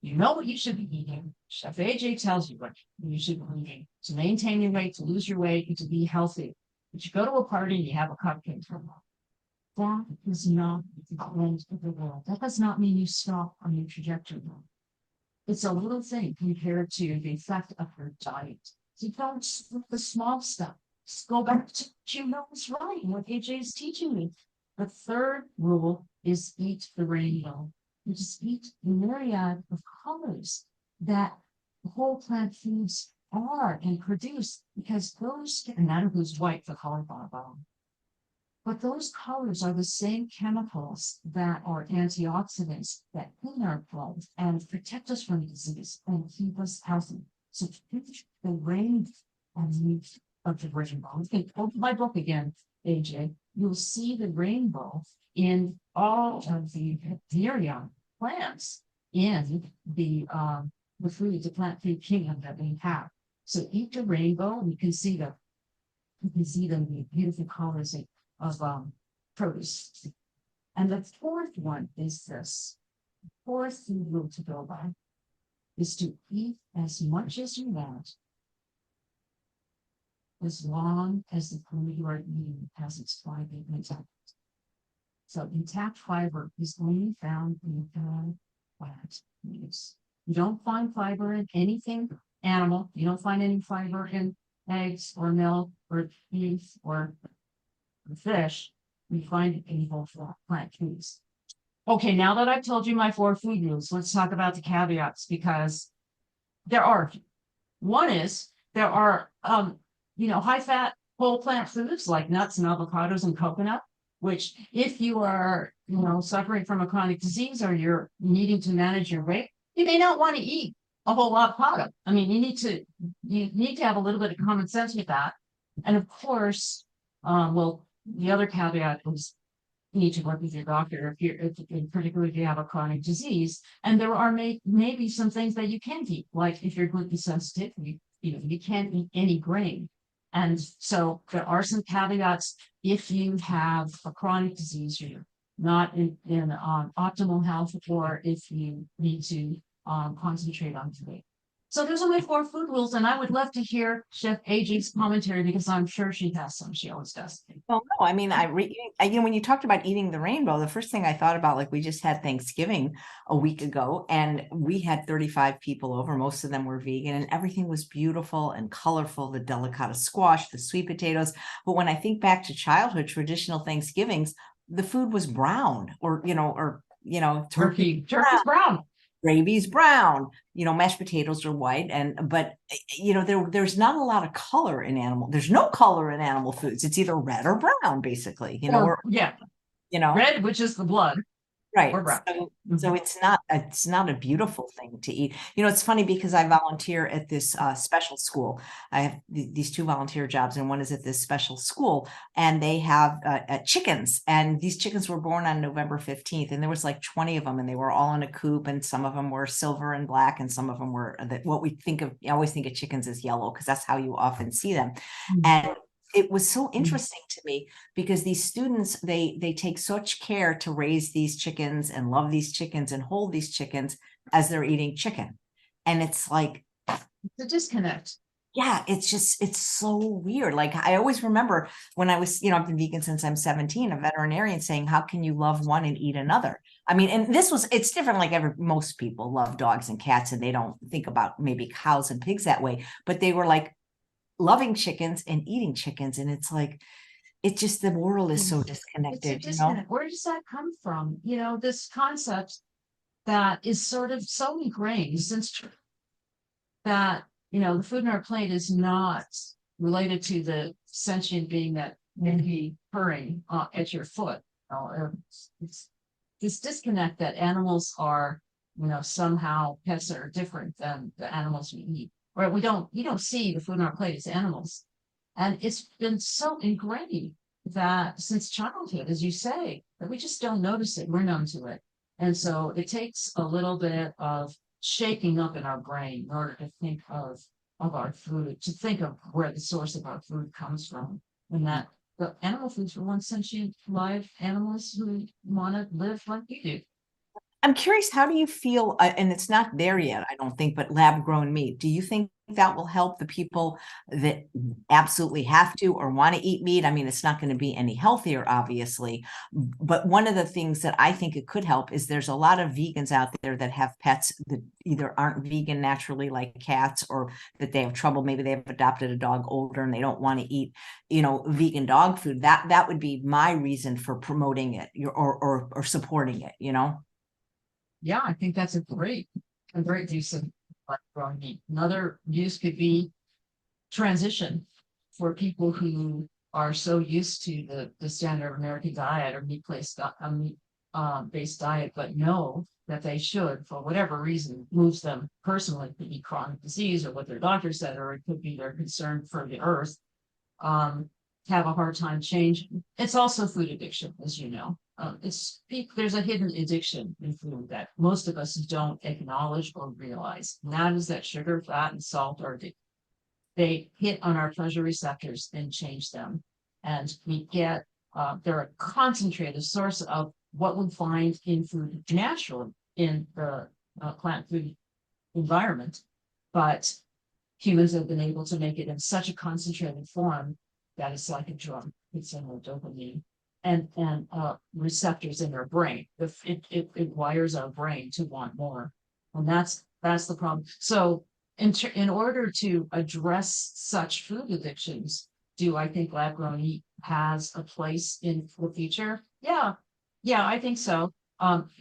you know what you should be eating. Chef AJ tells you what you should be eating to maintain your weight, to lose your weight, and to be healthy. But you go to a party and you have a cupcake. That is not the end of the world. That does not mean you stop on your trajectory. It's a little thing compared to the effect of your diet. So don't sweat the small stuff. Just go back to what you know is right, what AJ is teaching me. The third rule is eat the rainbow. You just eat a myriad of colors that whole plant foods are and produce, because those, and that includes white, the color bone. But those colors are the same chemicals that are antioxidants that clean our blood and protect us from disease and keep us healthy. So the range of the rainbow. You can open my book again, AJ. You'll see the rainbow in all of the myriad plants in the food, the plant food kingdom that we have. So eat the rainbow. You can see the beautiful colors of produce. And the fourth one is this. Fourth food rule to go by is to eat as much as you want, as long as the food you are eating has its fiber intact. So intact fiber is only found in plant foods. You don't find fiber in anything animal. You don't find any fiber in eggs or milk or beef or fish. We find it in whole plant foods. Okay, now that I've told you my 4 food rules, let's talk about the caveats, because there are. One is there are high fat whole plant foods like nuts and avocados and coconut, which if you are suffering from a chronic disease or you're needing to manage your weight, you may not want to eat a whole avocado. I mean, you need to have a little bit of common sense with that. And of course, the other caveat is you need to work with your doctor particularly if you have a chronic disease. And there are maybe some things that you can't eat, like if you're gluten sensitive, you can't eat any grain. And so there are some caveats if you have a chronic disease, you're not in optimal health, or if you need to concentrate on weight. So those are my 4 food rules, and I would love to hear Chef AJ's commentary, because I'm sure she has some. She always does. Well, no, I mean, when you talked about eating the rainbow, the first thing I thought about, like, we just had Thanksgiving a week ago, and we had 35 people over. Most of them were vegan, and everything was beautiful and colorful, the delicata squash, the sweet potatoes. But when I think back to childhood traditional Thanksgivings, the food was brown, turkey Turkey's brown. Gravy's brown, mashed potatoes are white, but there's not a lot of color in there's no color in animal foods. It's either red or brown, basically, red, which is the blood. Right. So it's not a beautiful thing to eat. It's funny because I volunteer at this special school. I have these 2 volunteer jobs, and one is at this special school, and they have chickens, and these chickens were born on November 15th, and there was like 20 of them, and they were all in a coop, and some of them were silver and black, and some of them were what we think of. I always think of chickens as yellow because that's how you often see them. And it was so interesting to me because these students, they take such care to raise these chickens and love these chickens and hold these chickens as they're eating chicken. And it's like the disconnect. Yeah, it's so weird. Like, I always remember when I was, I've been vegan since I'm 17, a veterinarian saying, how can you love one and eat another? I mean, and it's different. Like most people love dogs and cats, and they don't think about maybe cows and pigs that way, but they were like, loving chickens and eating chickens, and it's like the world is so disconnected. Where does that come from? This concept that is sort of so ingrained since that the food in our plate is not related to the sentient being that may be purring at your foot. It's this disconnect that animals are somehow pets that are different than the animals we eat. Or you don't see the food on our plate as animals. And it's been so ingrained that since childhood, as you say, that we just don't notice it. We're numb to it. And so it takes a little bit of shaking up in our brain in order to think of our food, to think of where the source of our food comes from. And that the animal foods were once sentient live animals who want to live like we do. I'm curious, how do you feel, and it's not there yet, I don't think, but lab-grown meat, do you think that will help the people that absolutely have to or want to eat meat? I mean, it's not going to be any healthier, obviously, but one of the things that I think it could help is there's a lot of vegans out there that have pets that either aren't vegan naturally, like cats, or that they have trouble. Maybe they have adopted a dog older and they don't want to eat, vegan dog food. That would be my reason for promoting it or supporting it, Yeah, I think that's a great use of lab-grown meat. Another use could be transition for people who are so used to the standard American diet or based diet, but know that they should, for whatever reason, moves them personally, it could be chronic disease or what their doctor said, or it could be their concern for the earth, um, have a hard time changing. It's also food addiction, as you know. There's a hidden addiction in food that most of us don't acknowledge or realize. And that is that sugar, fat, and salt are addictive. They hit on our pleasure receptors and change them. And we get, they're a concentrated source of what we find in food naturally in the plant food environment. But humans have been able to make it in such a concentrated form that it's like a drug. It's in the dopamine and receptors in our brain. It wires our brain to want more. And that's the problem. So in order to address such food addictions, do I think lab grown meat has a place in the future? Yeah. Yeah, I think so.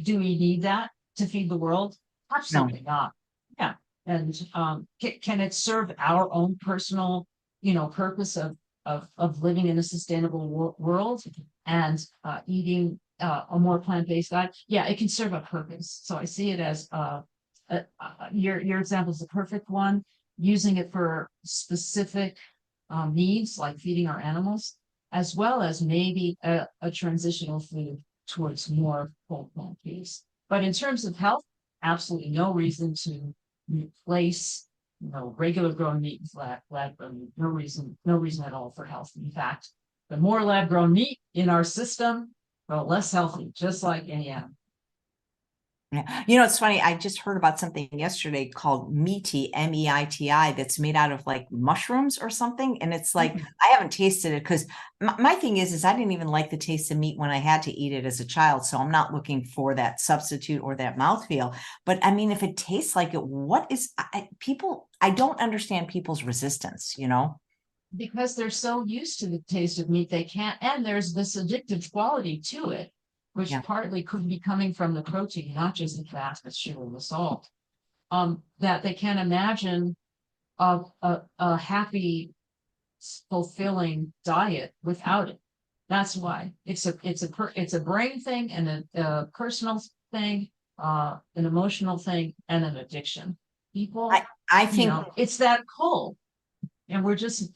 Do we need that to feed the world? Absolutely not. Yeah. And can it serve our own personal, purpose of living in a sustainable world and eating a more plant-based diet? Yeah, it can serve a purpose. So I see it as your example is the perfect one, using it for specific needs like feeding our animals, as well as maybe a transitional food towards more whole plant based. But in terms of health, absolutely no reason to replace regular grown meat with lab grown meat. No reason at all for health. In fact, the more lab grown meat in our system, the less healthy, just like any animal. Yeah. It's funny. I just heard about something yesterday called meaty, MEITI, that's made out of like mushrooms or something. And it's like, I haven't tasted it because my thing is I didn't even like the taste of meat when I had to eat it as a child. So I'm not looking for that substitute or that mouthfeel. But I mean, if it tastes like it, what is I don't understand people's resistance, Because they're so used to the taste of meat, they can't, and there's this addictive quality to it, which partly could be coming from the protein, not just the fat, the sugar, and the salt. That they can't imagine a happy, fulfilling diet without it. That's why it's a brain thing and a personal thing, an emotional thing, and an addiction. People, I think it's that pull, and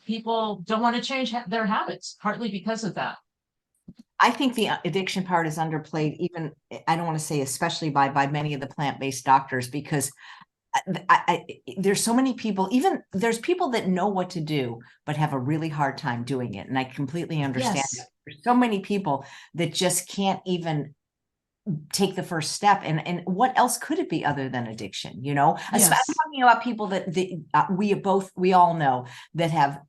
people don't want to change their habits, partly because of that. I think the addiction part is underplayed, even, I don't want to say especially by many of the plant-based doctors, because there's so many people, even there's people that know what to do, but have a really hard time doing it. And I completely understand that. There's so many people that just can't even take the first step. And what else could it be other than addiction? I'm talking about people that we all know that have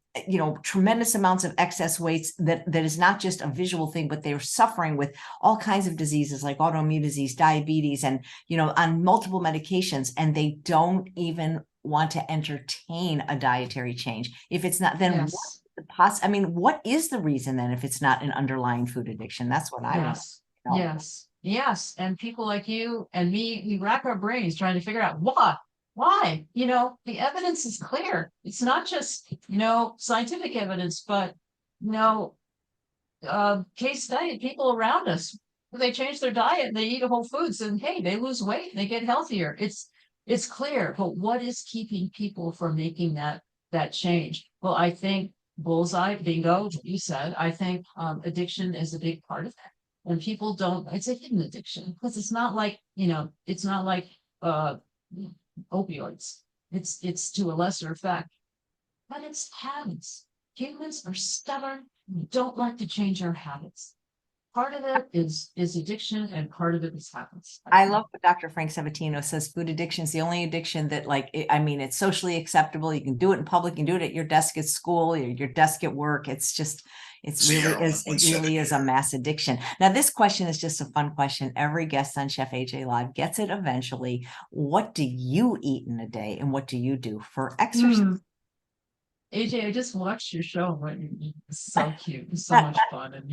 tremendous amounts of excess weights that is not just a visual thing, but they're suffering with all kinds of diseases like autoimmune disease, diabetes, and on multiple medications, and they don't even want to entertain a dietary change. If it's not, then what is the reason then if it's not an underlying food addiction? That's what I want to know. Yes. And people like you and me, we rack our brains trying to figure out why, the evidence is clear. It's not just, scientific evidence, but, case study, people around us, they change their diet and they eat whole foods and hey, they lose weight and they get healthier. It's clear, but what is keeping people from making that change? Well, I think bullseye, bingo, you said, I think addiction is a big part of that. And people it's a hidden addiction because it's not like opioids. It's to a lesser effect, but it's habits. Humans are stubborn. We don't like to change our habits. Part of it is addiction and part of it is habits. I love what Dr. Frank Sabatino says. Food addiction is the only addiction that it's socially acceptable. You can do it in public, you can do it at your desk at school, your desk at work. It really is a mass addiction. Now, this question is just a fun question. Every guest on Chef AJ Live gets it eventually. What do you eat in a day and what do you do for exercise? AJ, I just watched your show and what you eat. It's so cute. It's so much fun. And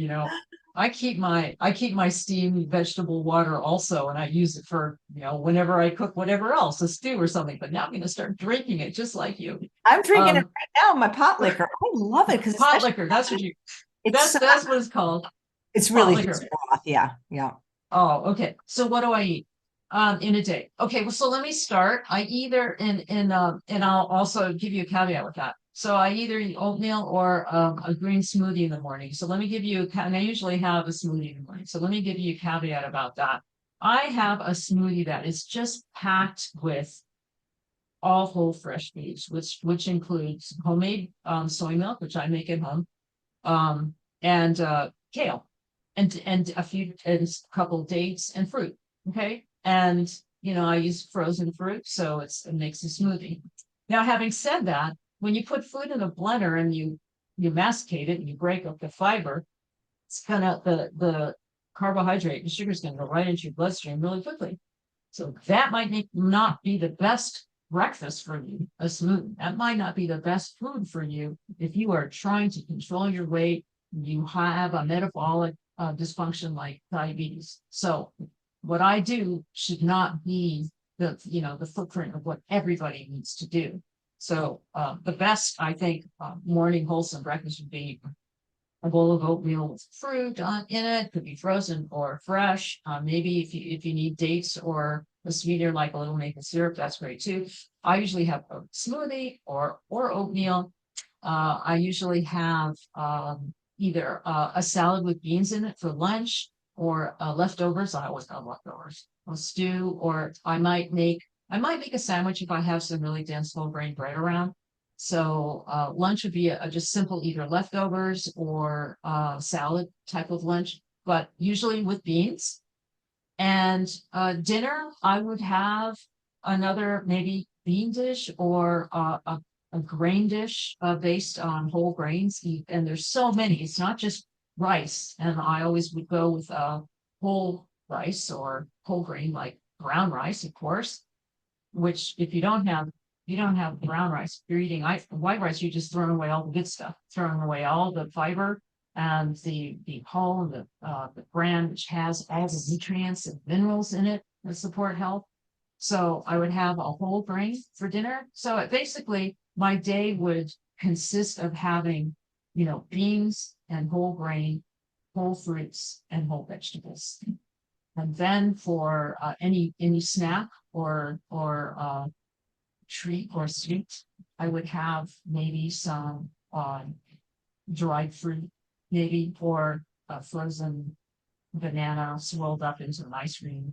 I keep my steamed vegetable water also, and I use it for, whenever I cook whatever else, a stew or something. But now I'm going to start drinking it just like you. I'm drinking it Um, right now, my pot liquor. I love it because pot especially liquor. it's so, That's what it's called. it's Pot really just liquor. broth. Yeah, yeah. Oh, okay. So what do I eat in a day? Okay, well, so let me start. I either and I'll also give you a caveat with that. So I either eat oatmeal or a green smoothie in the morning. So let me give you and I usually have a smoothie in the morning. So let me give you a caveat about that. I have a smoothie that is just packed with all whole fresh foods, which includes homemade soy milk, which I make at home, and kale, and a couple dates and fruit. Okay, and I use frozen fruit, so it makes a smoothie. Now, having said that, when you put food in a blender and you masticate it and you break up the fiber, it's kind of the carbohydrate, the sugar is going to go right into your bloodstream really quickly. So that might not be the best breakfast for you, a smoothie. That might not be the best food for you if you are trying to control your weight, you have a metabolic dysfunction like diabetes. So what I do should not be the footprint of what everybody needs to do. So the best, I think, morning wholesome breakfast would be a bowl of oatmeal with fruit in it, could be frozen or fresh. Maybe if you need dates or a sweetener like a little maple syrup, that's great too. I usually have a smoothie or oatmeal. I usually have either a salad with beans in it for lunch or leftovers. I always have leftovers. A stew, or I might make a sandwich if I have some really dense whole grain bread around. So lunch would be a just simple either leftovers or salad type of lunch, but usually with beans. And dinner, I would have another maybe bean dish or a grain dish based on whole grains. And there's so many. It's not just rice. And I always would go with whole rice or whole grain, like brown rice, of course, which if you don't have brown rice, you're eating white rice, you're just throwing away all the good stuff, throwing away all the fiber and the hull and the bran, which has all the nutrients and minerals in it that support health. So I would have a whole grain for dinner. So basically my day would consist of having, beans and whole grain, whole fruits and whole vegetables. And then for any snack or treat or sweet, I would have maybe some dried fruit, maybe, or a frozen banana swirled up into an ice cream.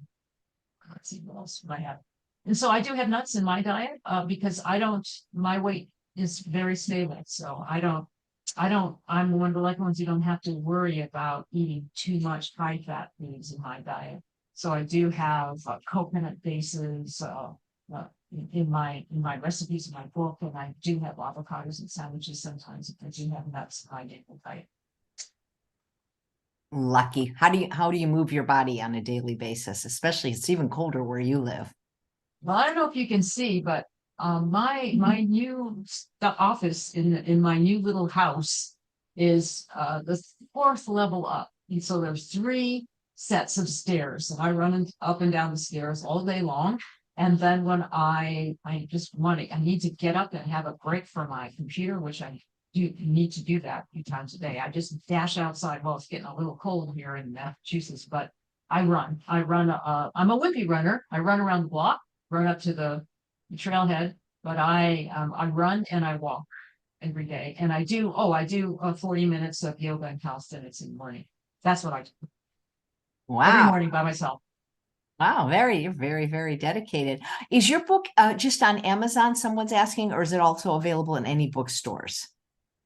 Let's see what else I have. And so I do have nuts in my diet because my weight is very stable. So I'm one of the lucky ones who don't have to worry about eating too much high fat foods in my diet. So I do have coconut bases in my recipes in my book, and I do have avocados and sandwiches sometimes if I do have nuts in my daily diet. Lucky. How do you move your body on a daily basis? Especially it's even colder where you live. Well, I don't know if you can see, but my new office in my new little house is the fourth level up, and so there's three sets of stairs, and I run up and down the stairs all day long. And then when I need to get up and have a break from my computer, which I do need to do that a few times a day. I just dash outside. Well, it's getting a little cold here in Massachusetts, but I run. I'm a wimpy runner. I run around the block, run up to the trailhead, but I run and I walk every day. And I do 40 minutes of yoga and calisthenics in the morning. That's what I do every Wow. morning by myself. Wow. You're very, very dedicated. Is your book just on Amazon, someone's asking, or is it also available in any bookstores?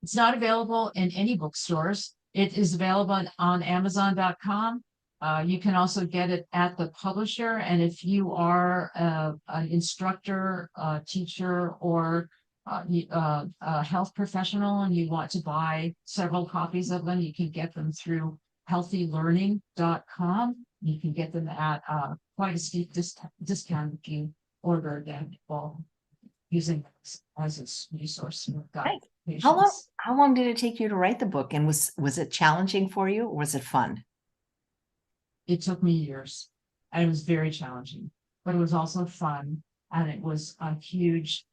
It's not available in any bookstores. It is available on Amazon.com. You can also get it at the publisher. And if you are an instructor, teacher, or a health professional and you want to buy several copies of them, you can get them through healthylearning.com. You can get them at quite a steep discount if you order them using as a resource. Right. patients. How long did it take you to write the book? And was it challenging for you, or was it fun? It took me years and it was very challenging, but it was also fun. And it was a huge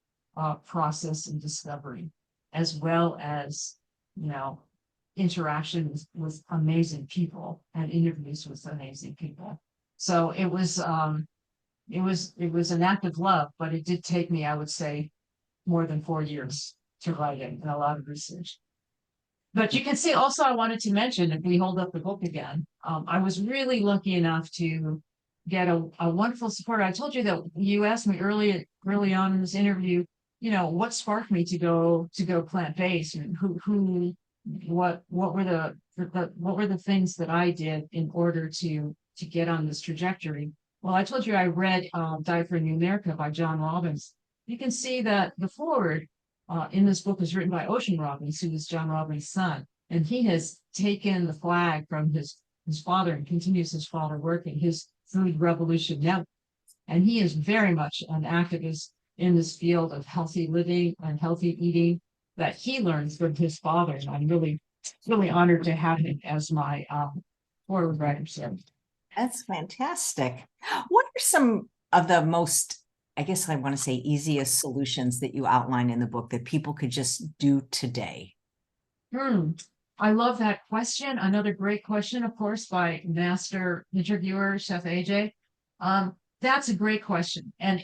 process and discovery, as well as, you know, interaction with amazing people and interviews with amazing people. So it was an act of love, but it did take me, I would say, more than 4 years to write it and a lot of research. But you can see also, I wanted to mention, if we hold up the book again, I was really lucky enough to get a wonderful supporter. I told you that you asked me early on in this interview, you know, what sparked me to go plant-based, and what were what were the things that I did in order to get on this trajectory. Well, I told you I read Diet for a New America by John Robbins. You can see that the forward in this book is written by Ocean Robbins, who is John Robbins' son. And he has taken the flag from his father and continues his father work in his food revolution now. And he is very much an activist in this field of healthy living and healthy eating that he learns from his father. And I'm really, really honored to have him as my forward writer. So That's fantastic. What are some of the most, I guess I want to say, easiest solutions that you outline in the book that people could just do today? I love that question. Another great question, of course, by master interviewer Chef AJ. That's a great question, and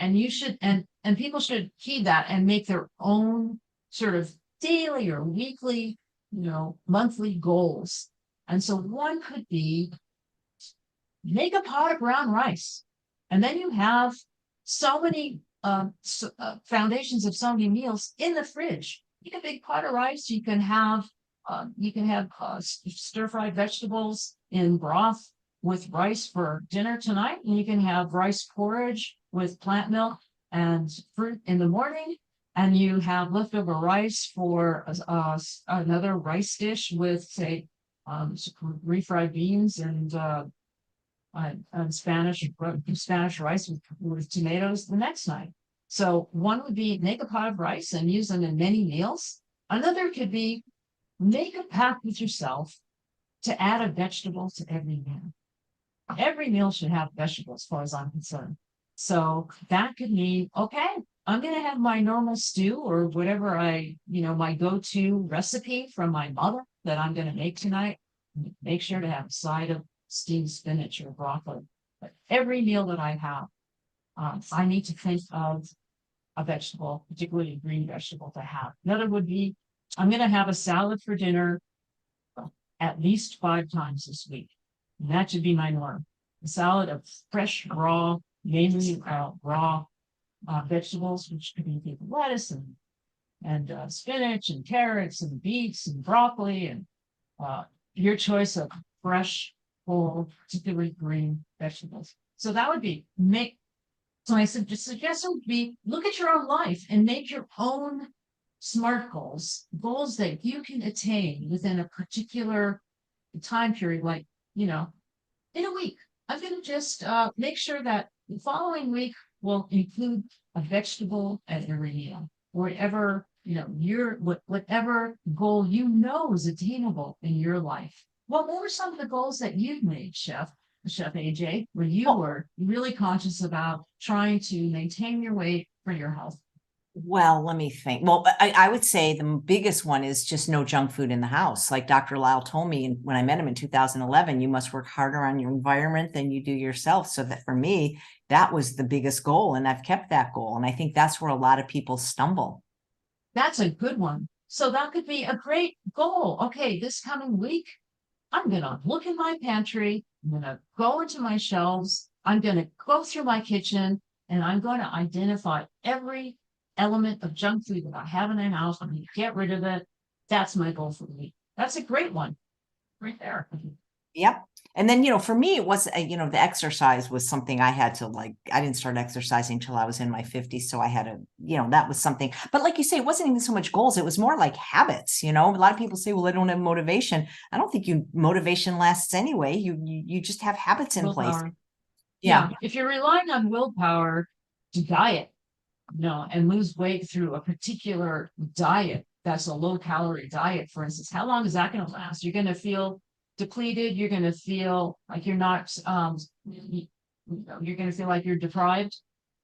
you should and people should heed that and make their own sort of daily or weekly, you know, monthly goals. And so one could be make a pot of brown rice, and then you have so many foundations of so many meals in the fridge. Make a big pot of rice. You can have stir-fried vegetables in broth with rice for dinner tonight, and you can have rice porridge with plant milk and fruit in the morning, and you have leftover rice for another rice dish with, say, refried beans and Spanish rice with tomatoes the next night. So one would be make a pot of rice and use them in many meals. Another could be make a pact with yourself to add a vegetable to every meal. Every meal should have vegetables, as far as I'm concerned. So that could mean, okay, I'm going to have my normal stew or whatever my go-to recipe from my mother that I'm going to make tonight. Make sure to have a side of steamed spinach or broccoli. But every meal that I have, I need to think of a vegetable, particularly a green vegetable, to have. Another would be, I'm going to have a salad for dinner at least 5 times this week. And that should be my norm. A salad of fresh, raw, mainly raw vegetables, which could be lettuce and spinach and carrots and beets and broccoli and your choice of fresh, whole, particularly green vegetables. So that would be so my suggestion would be look at your own life and make your own SMART goals that you can attain within a particular time period, like, you know, in a week. I'm going to just make sure that the following week will include a vegetable at every meal, whatever, you know, whatever goal you know is attainable in your life. What were some of the goals that you've made, Chef AJ, when you were really conscious about trying to maintain your weight for your health? Well, let me think. Well, I would say the biggest one is just no junk food in the house. Like Dr. Lyle told me when I met him in 2011, you must work harder on your environment than you do yourself. So that for me, that was the biggest goal. And I've kept that goal. And I think that's where a lot of people stumble. That's a good one. So that could be a great goal. Okay, this coming week, I'm going to look in my pantry. I'm going to go into my shelves. I'm going to go through my kitchen, and I'm going to identify every element of junk food that I have in the house. I'm going to get rid of it. That's my goal for the week. That's a great one right there. Yep. And then, you know, for me, it was, the exercise was something I had to I didn't start exercising till I was in my 50s. So I had to, that was something, but like you say, it wasn't even so much goals. It was more like habits. A lot of people say, well, I don't have motivation. I don't think motivation lasts anyway. You just have habits in Willpower. place. Yeah. If you're relying on willpower to diet, and lose weight through a particular diet that's a low calorie diet, for instance, how long is that going to last? You're going to feel depleted. You're going to feel like you're not, you're going to feel like you're deprived.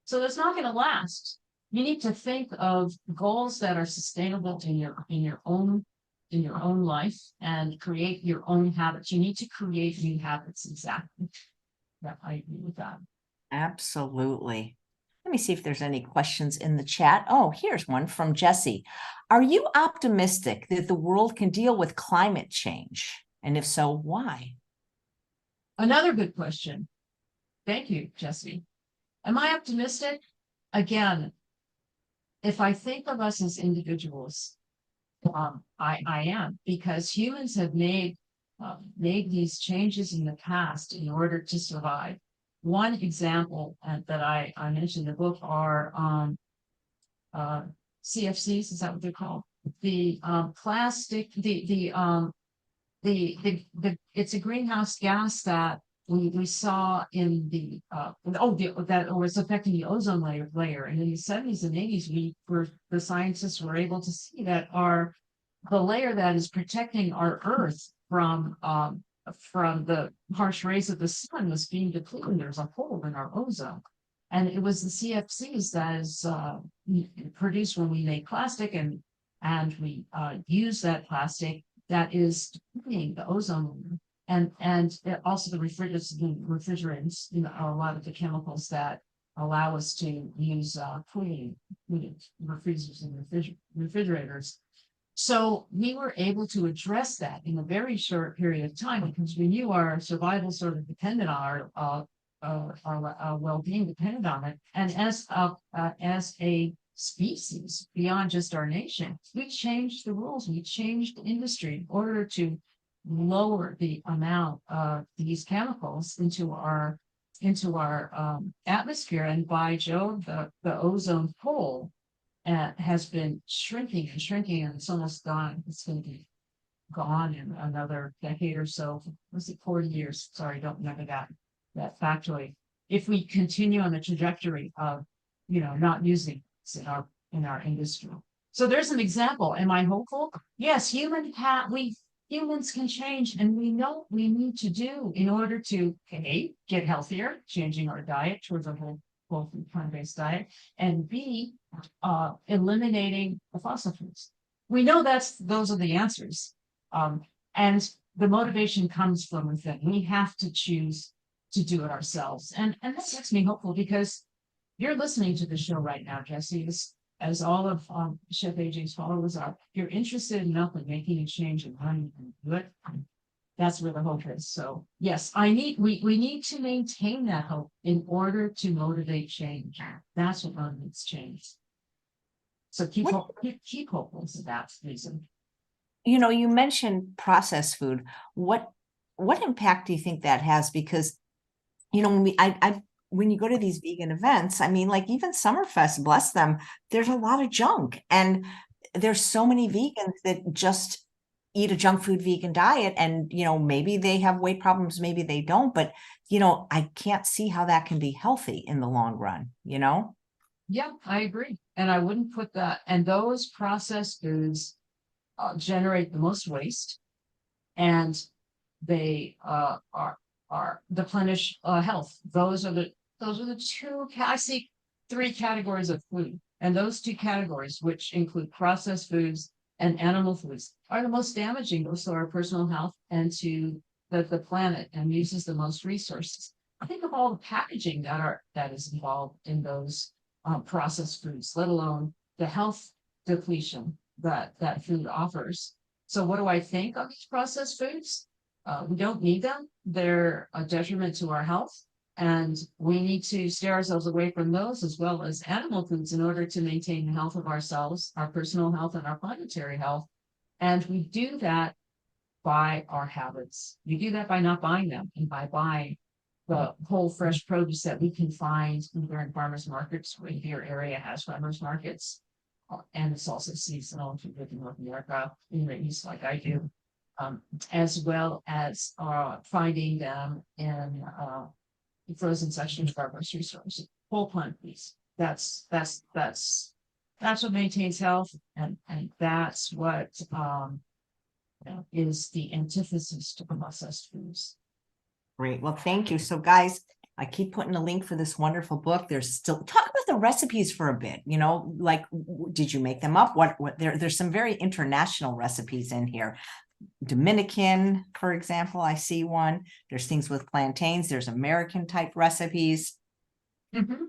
So that's not going to last. You need to think of goals that are sustainable in your own life and create your own habits. You need to create new habits. Exactly. Yeah, I agree with that. Absolutely. Let me see if there's any questions in the chat. Oh, here's one from Jesse. Are you optimistic that the world can deal with climate change? And if so, why? Another good question. Thank you, Jesse. Am I optimistic? Again, if I think of us as individuals, I am, because humans have made these changes in the past in order to survive. One example that I mentioned in the book are CFCs. Is that what they're called? The plastic. It's a greenhouse gas that we saw in that was affecting the ozone layer. And in the 70s and 80s, the scientists were able to see that the layer that is protecting our Earth from the harsh rays of the sun was being depleted. There's a hole in our ozone. And it was the CFCs that is produced when we make plastic and we use that plastic that is depleting the ozone layer. And also the refrigerants, a lot of the chemicals that allow us to use cooling freezers and refrigerators. So we were able to address that in a very short period of time because we knew our survival sort of depended on our well-being depended on it. And as a species beyond just our nation, we changed the rules. We changed the industry in order to lower the amount of these chemicals into our atmosphere. And by Jove, the ozone hole has been shrinking and shrinking, and it's almost gone. It's going to be gone in another decade or so. Was it 40 years? Sorry, don't remember that factoid. If we continue on the trajectory of, not using this in our industry. So there's an example. Am I hopeful? Yes, humans can change, and we know what we need to do in order to A, get healthier, changing our diet towards a whole food plant-based diet, and B, eliminating the fossil fuels. We know those are the answers. And the motivation comes from within. We have to choose to do it ourselves. And that makes me hopeful because you're listening to the show right now, Jesse, as all of Chef AJ's followers are. You're interested enough in making a change and learning and do it. That's where the hope is. So yes, we need to maintain that hope in order to motivate change. That's what motivates change. So keep hopeful for that reason. You mentioned processed food. What impact do you think that has? Because when you go to these vegan events, I mean, like even Summerfest, bless them, there's a lot of junk, and there's so many vegans that just eat a junk food vegan diet, and maybe they have weight problems, maybe they don't, but I can't see how that can be healthy in the long run. Yeah, I agree, and I wouldn't put that. And those processed foods generate the most waste, and they deplenish health. Those are the two. I see three categories of food, and those two categories, which include processed foods and animal foods, are the most damaging both to our personal health and to the planet, and uses the most resources. I think of all the packaging that is involved in those processed foods, let alone the health depletion that food offers. So what do I think of these processed foods? We don't need them. They're a detriment to our health. And we need to steer ourselves away from those as well as animal foods in order to maintain the health of ourselves, our personal health, and our planetary health. And we do that by our habits. We do that by not buying them and by buying the whole fresh produce that we can find either in farmers markets, where your area has farmers markets. And it's also seasonal if you live in North America, in the East, like I do, as well as finding them in the frozen section of our grocery stores. Whole plant, please. that's what maintains health, and that's what is the antithesis to processed foods. Great. Well, thank you. So guys, I keep putting a link for this wonderful book. There's still talk about the recipes for a bit, like, did you make them up? What there's some very international recipes in here. Dominican, for example, I see one. There's things with plantains. There's American type recipes. Mm-hmm.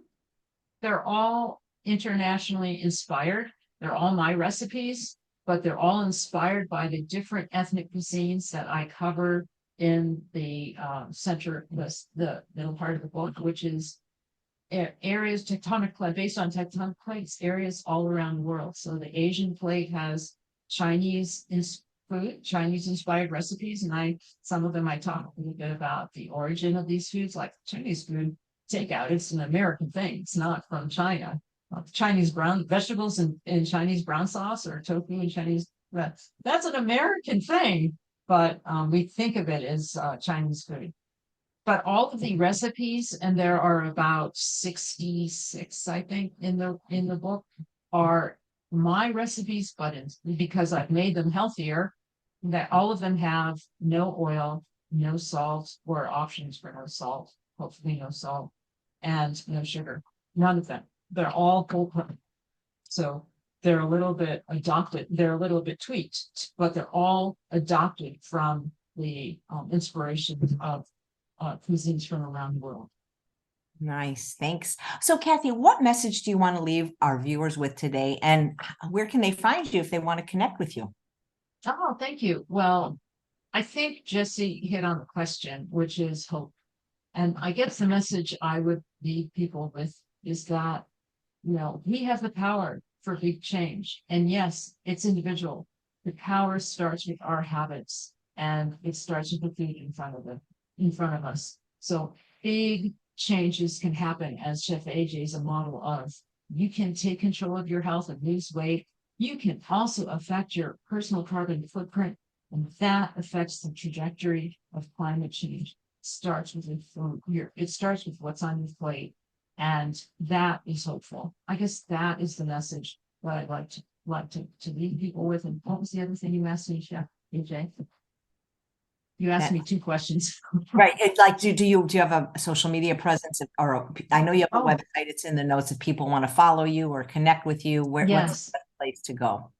They're all internationally inspired. They're all my recipes, but they're all inspired by the different ethnic cuisines that I cover in the center, the middle part of the book, which is areas based on tectonic plates, areas all around the world. So the Asian plate has Chinese food, Chinese inspired recipes, and some of them I talk a little bit about the origin of these foods, like Chinese food takeout. It's an American thing. It's not from China. Chinese brown vegetables in Chinese brown sauce, or tofu in Chinese. That's an American thing, but we think of it as Chinese food. But all of the recipes, and there are about 66, I think, in the book, are my recipes, but because I've made them healthier, that all of them have no oil, no salt, or options for no salt, hopefully no salt, and no sugar. None of them. They're all whole plant. So they're a little bit adopted. They're a little bit tweaked, but they're all adopted from the inspiration of cuisines from around the world. Nice. Thanks. So Kathy, what message do you want to leave our viewers with today, and where can they find you if they want to connect with you? Oh, thank you. Well, I think Jesse hit on the question, which is hope. And I guess the message I would leave people with is that, we have the power for big change. And yes, it's individual. The power starts with our habits, and it starts with the food in front of us. So big changes can happen, as Chef AJ is a model of. You can take control of your health and lose weight. You can also affect your personal carbon footprint, and that affects the trajectory of climate change. It starts with what's on your plate, and that is hopeful. I guess that is the message that I'd like to leave people with. And what was the other thing you asked me, Chef AJ? You asked me two questions. Right. It's like, do you have a social media presence, or I know you have a website, it's in the notes, if people want to follow you or connect with you, what's the best place to go?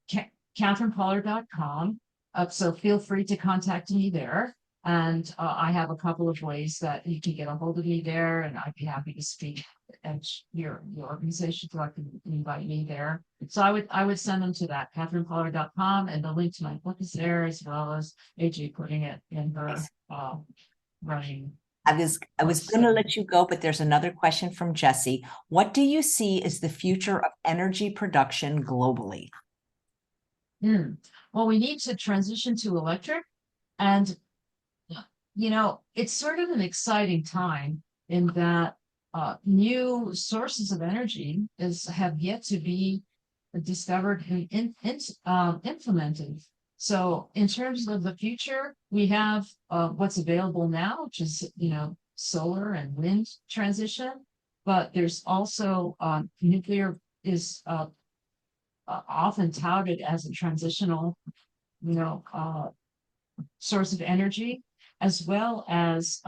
KathrynPollard.com. So feel free to contact me there. And I have a couple of ways that you can get a hold of me there, and I'd be happy to speak at your organization, so I can invite me there. So I would send them to that, KathrynPollard.com, and the link to my book is there, as well as AJ putting it in her running. I was going to let you go, but there's another question from Jesse. What do you see as the future of energy production globally? Well, we need to transition to electric, and it's sort of an exciting time in that new sources of energy have yet to be discovered and implemented. So in terms of the future, we have what's available now, which is, solar and wind transition, but there's also nuclear is often touted as a transitional, source of energy, as well as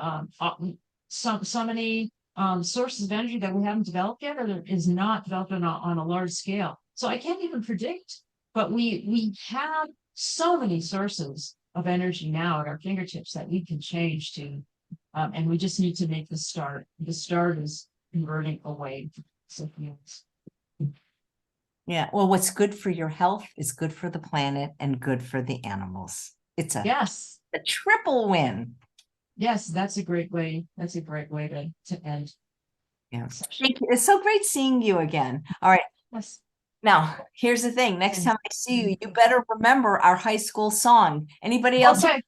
so many sources of energy that we haven't developed yet, or is not developed on a large scale. So I can't even predict, but we have so many sources of energy now at our fingertips that we can change to, and we just need to make the start. The start is converting away from fuels. Yeah, well, what's good for your health is good for the planet and good for the animals. It's a triple win. Yes, that's a great way. That's a great way to end. Yes. Thank you. It's so great seeing you again. All right. Yes. Now, here's the thing. Next time I see you, you better remember our high school song. Anybody else? Okay.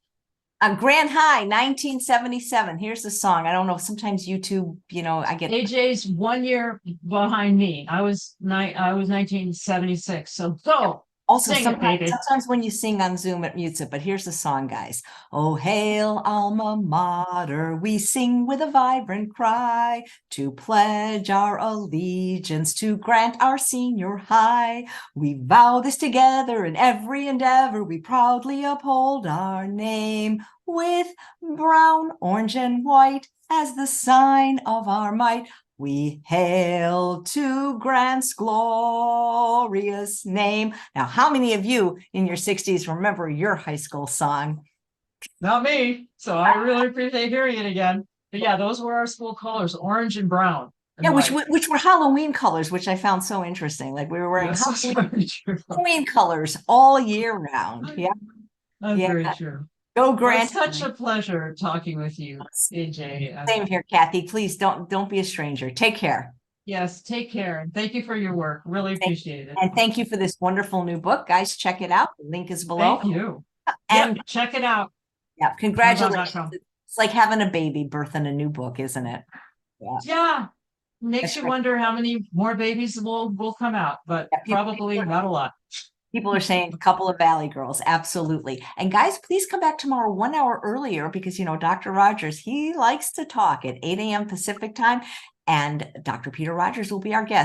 Grand High, 1977. Here's the song. I don't know. Sometimes YouTube, I get AJ's 1 year behind me. I was 1976. So go. Also, Sing it, baby. sometimes when you sing on Zoom, it mutes it, but here's the song, guys. Oh, hail alma mater, we sing with a vibrant cry to pledge our allegiance to grant our senior high. We vow this together in every endeavor, we proudly uphold our name with brown, orange, and white as the sign of our might. We hail to Grant's glorious name. Now, how many of you in your 60s remember your high school song? Not me. So I really appreciate hearing it again. But yeah, those were our school colors, orange and brown. And Yeah, white. which were Halloween colors, which I found so interesting. Like we were wearing Yes, that's very true. Halloween colors all year round. Yeah, That's yeah. very true. Go Well, Grant. it's such a pleasure talking with you, AJ. Same here, Kathy. Please don't be a stranger. Take care. Yes, take care. Thank you for your work. Really appreciate it. And thank you for this wonderful new book, guys. Check it out. The link is below. Thank you. And Yep, check it out. yeah, congratulations. Amazon.com. It's like having a baby birthing a new book, isn't it? Yeah. Makes That's you right. wonder how many more babies will come out, but Yeah, probably not a lot. People are saying a couple of Valley girls. Absolutely. And guys, please come back tomorrow 1 hour earlier because, Dr. Rogers, he likes to talk at 8 a.m. Pacific time. And Dr. Peter Rogers will be our guest.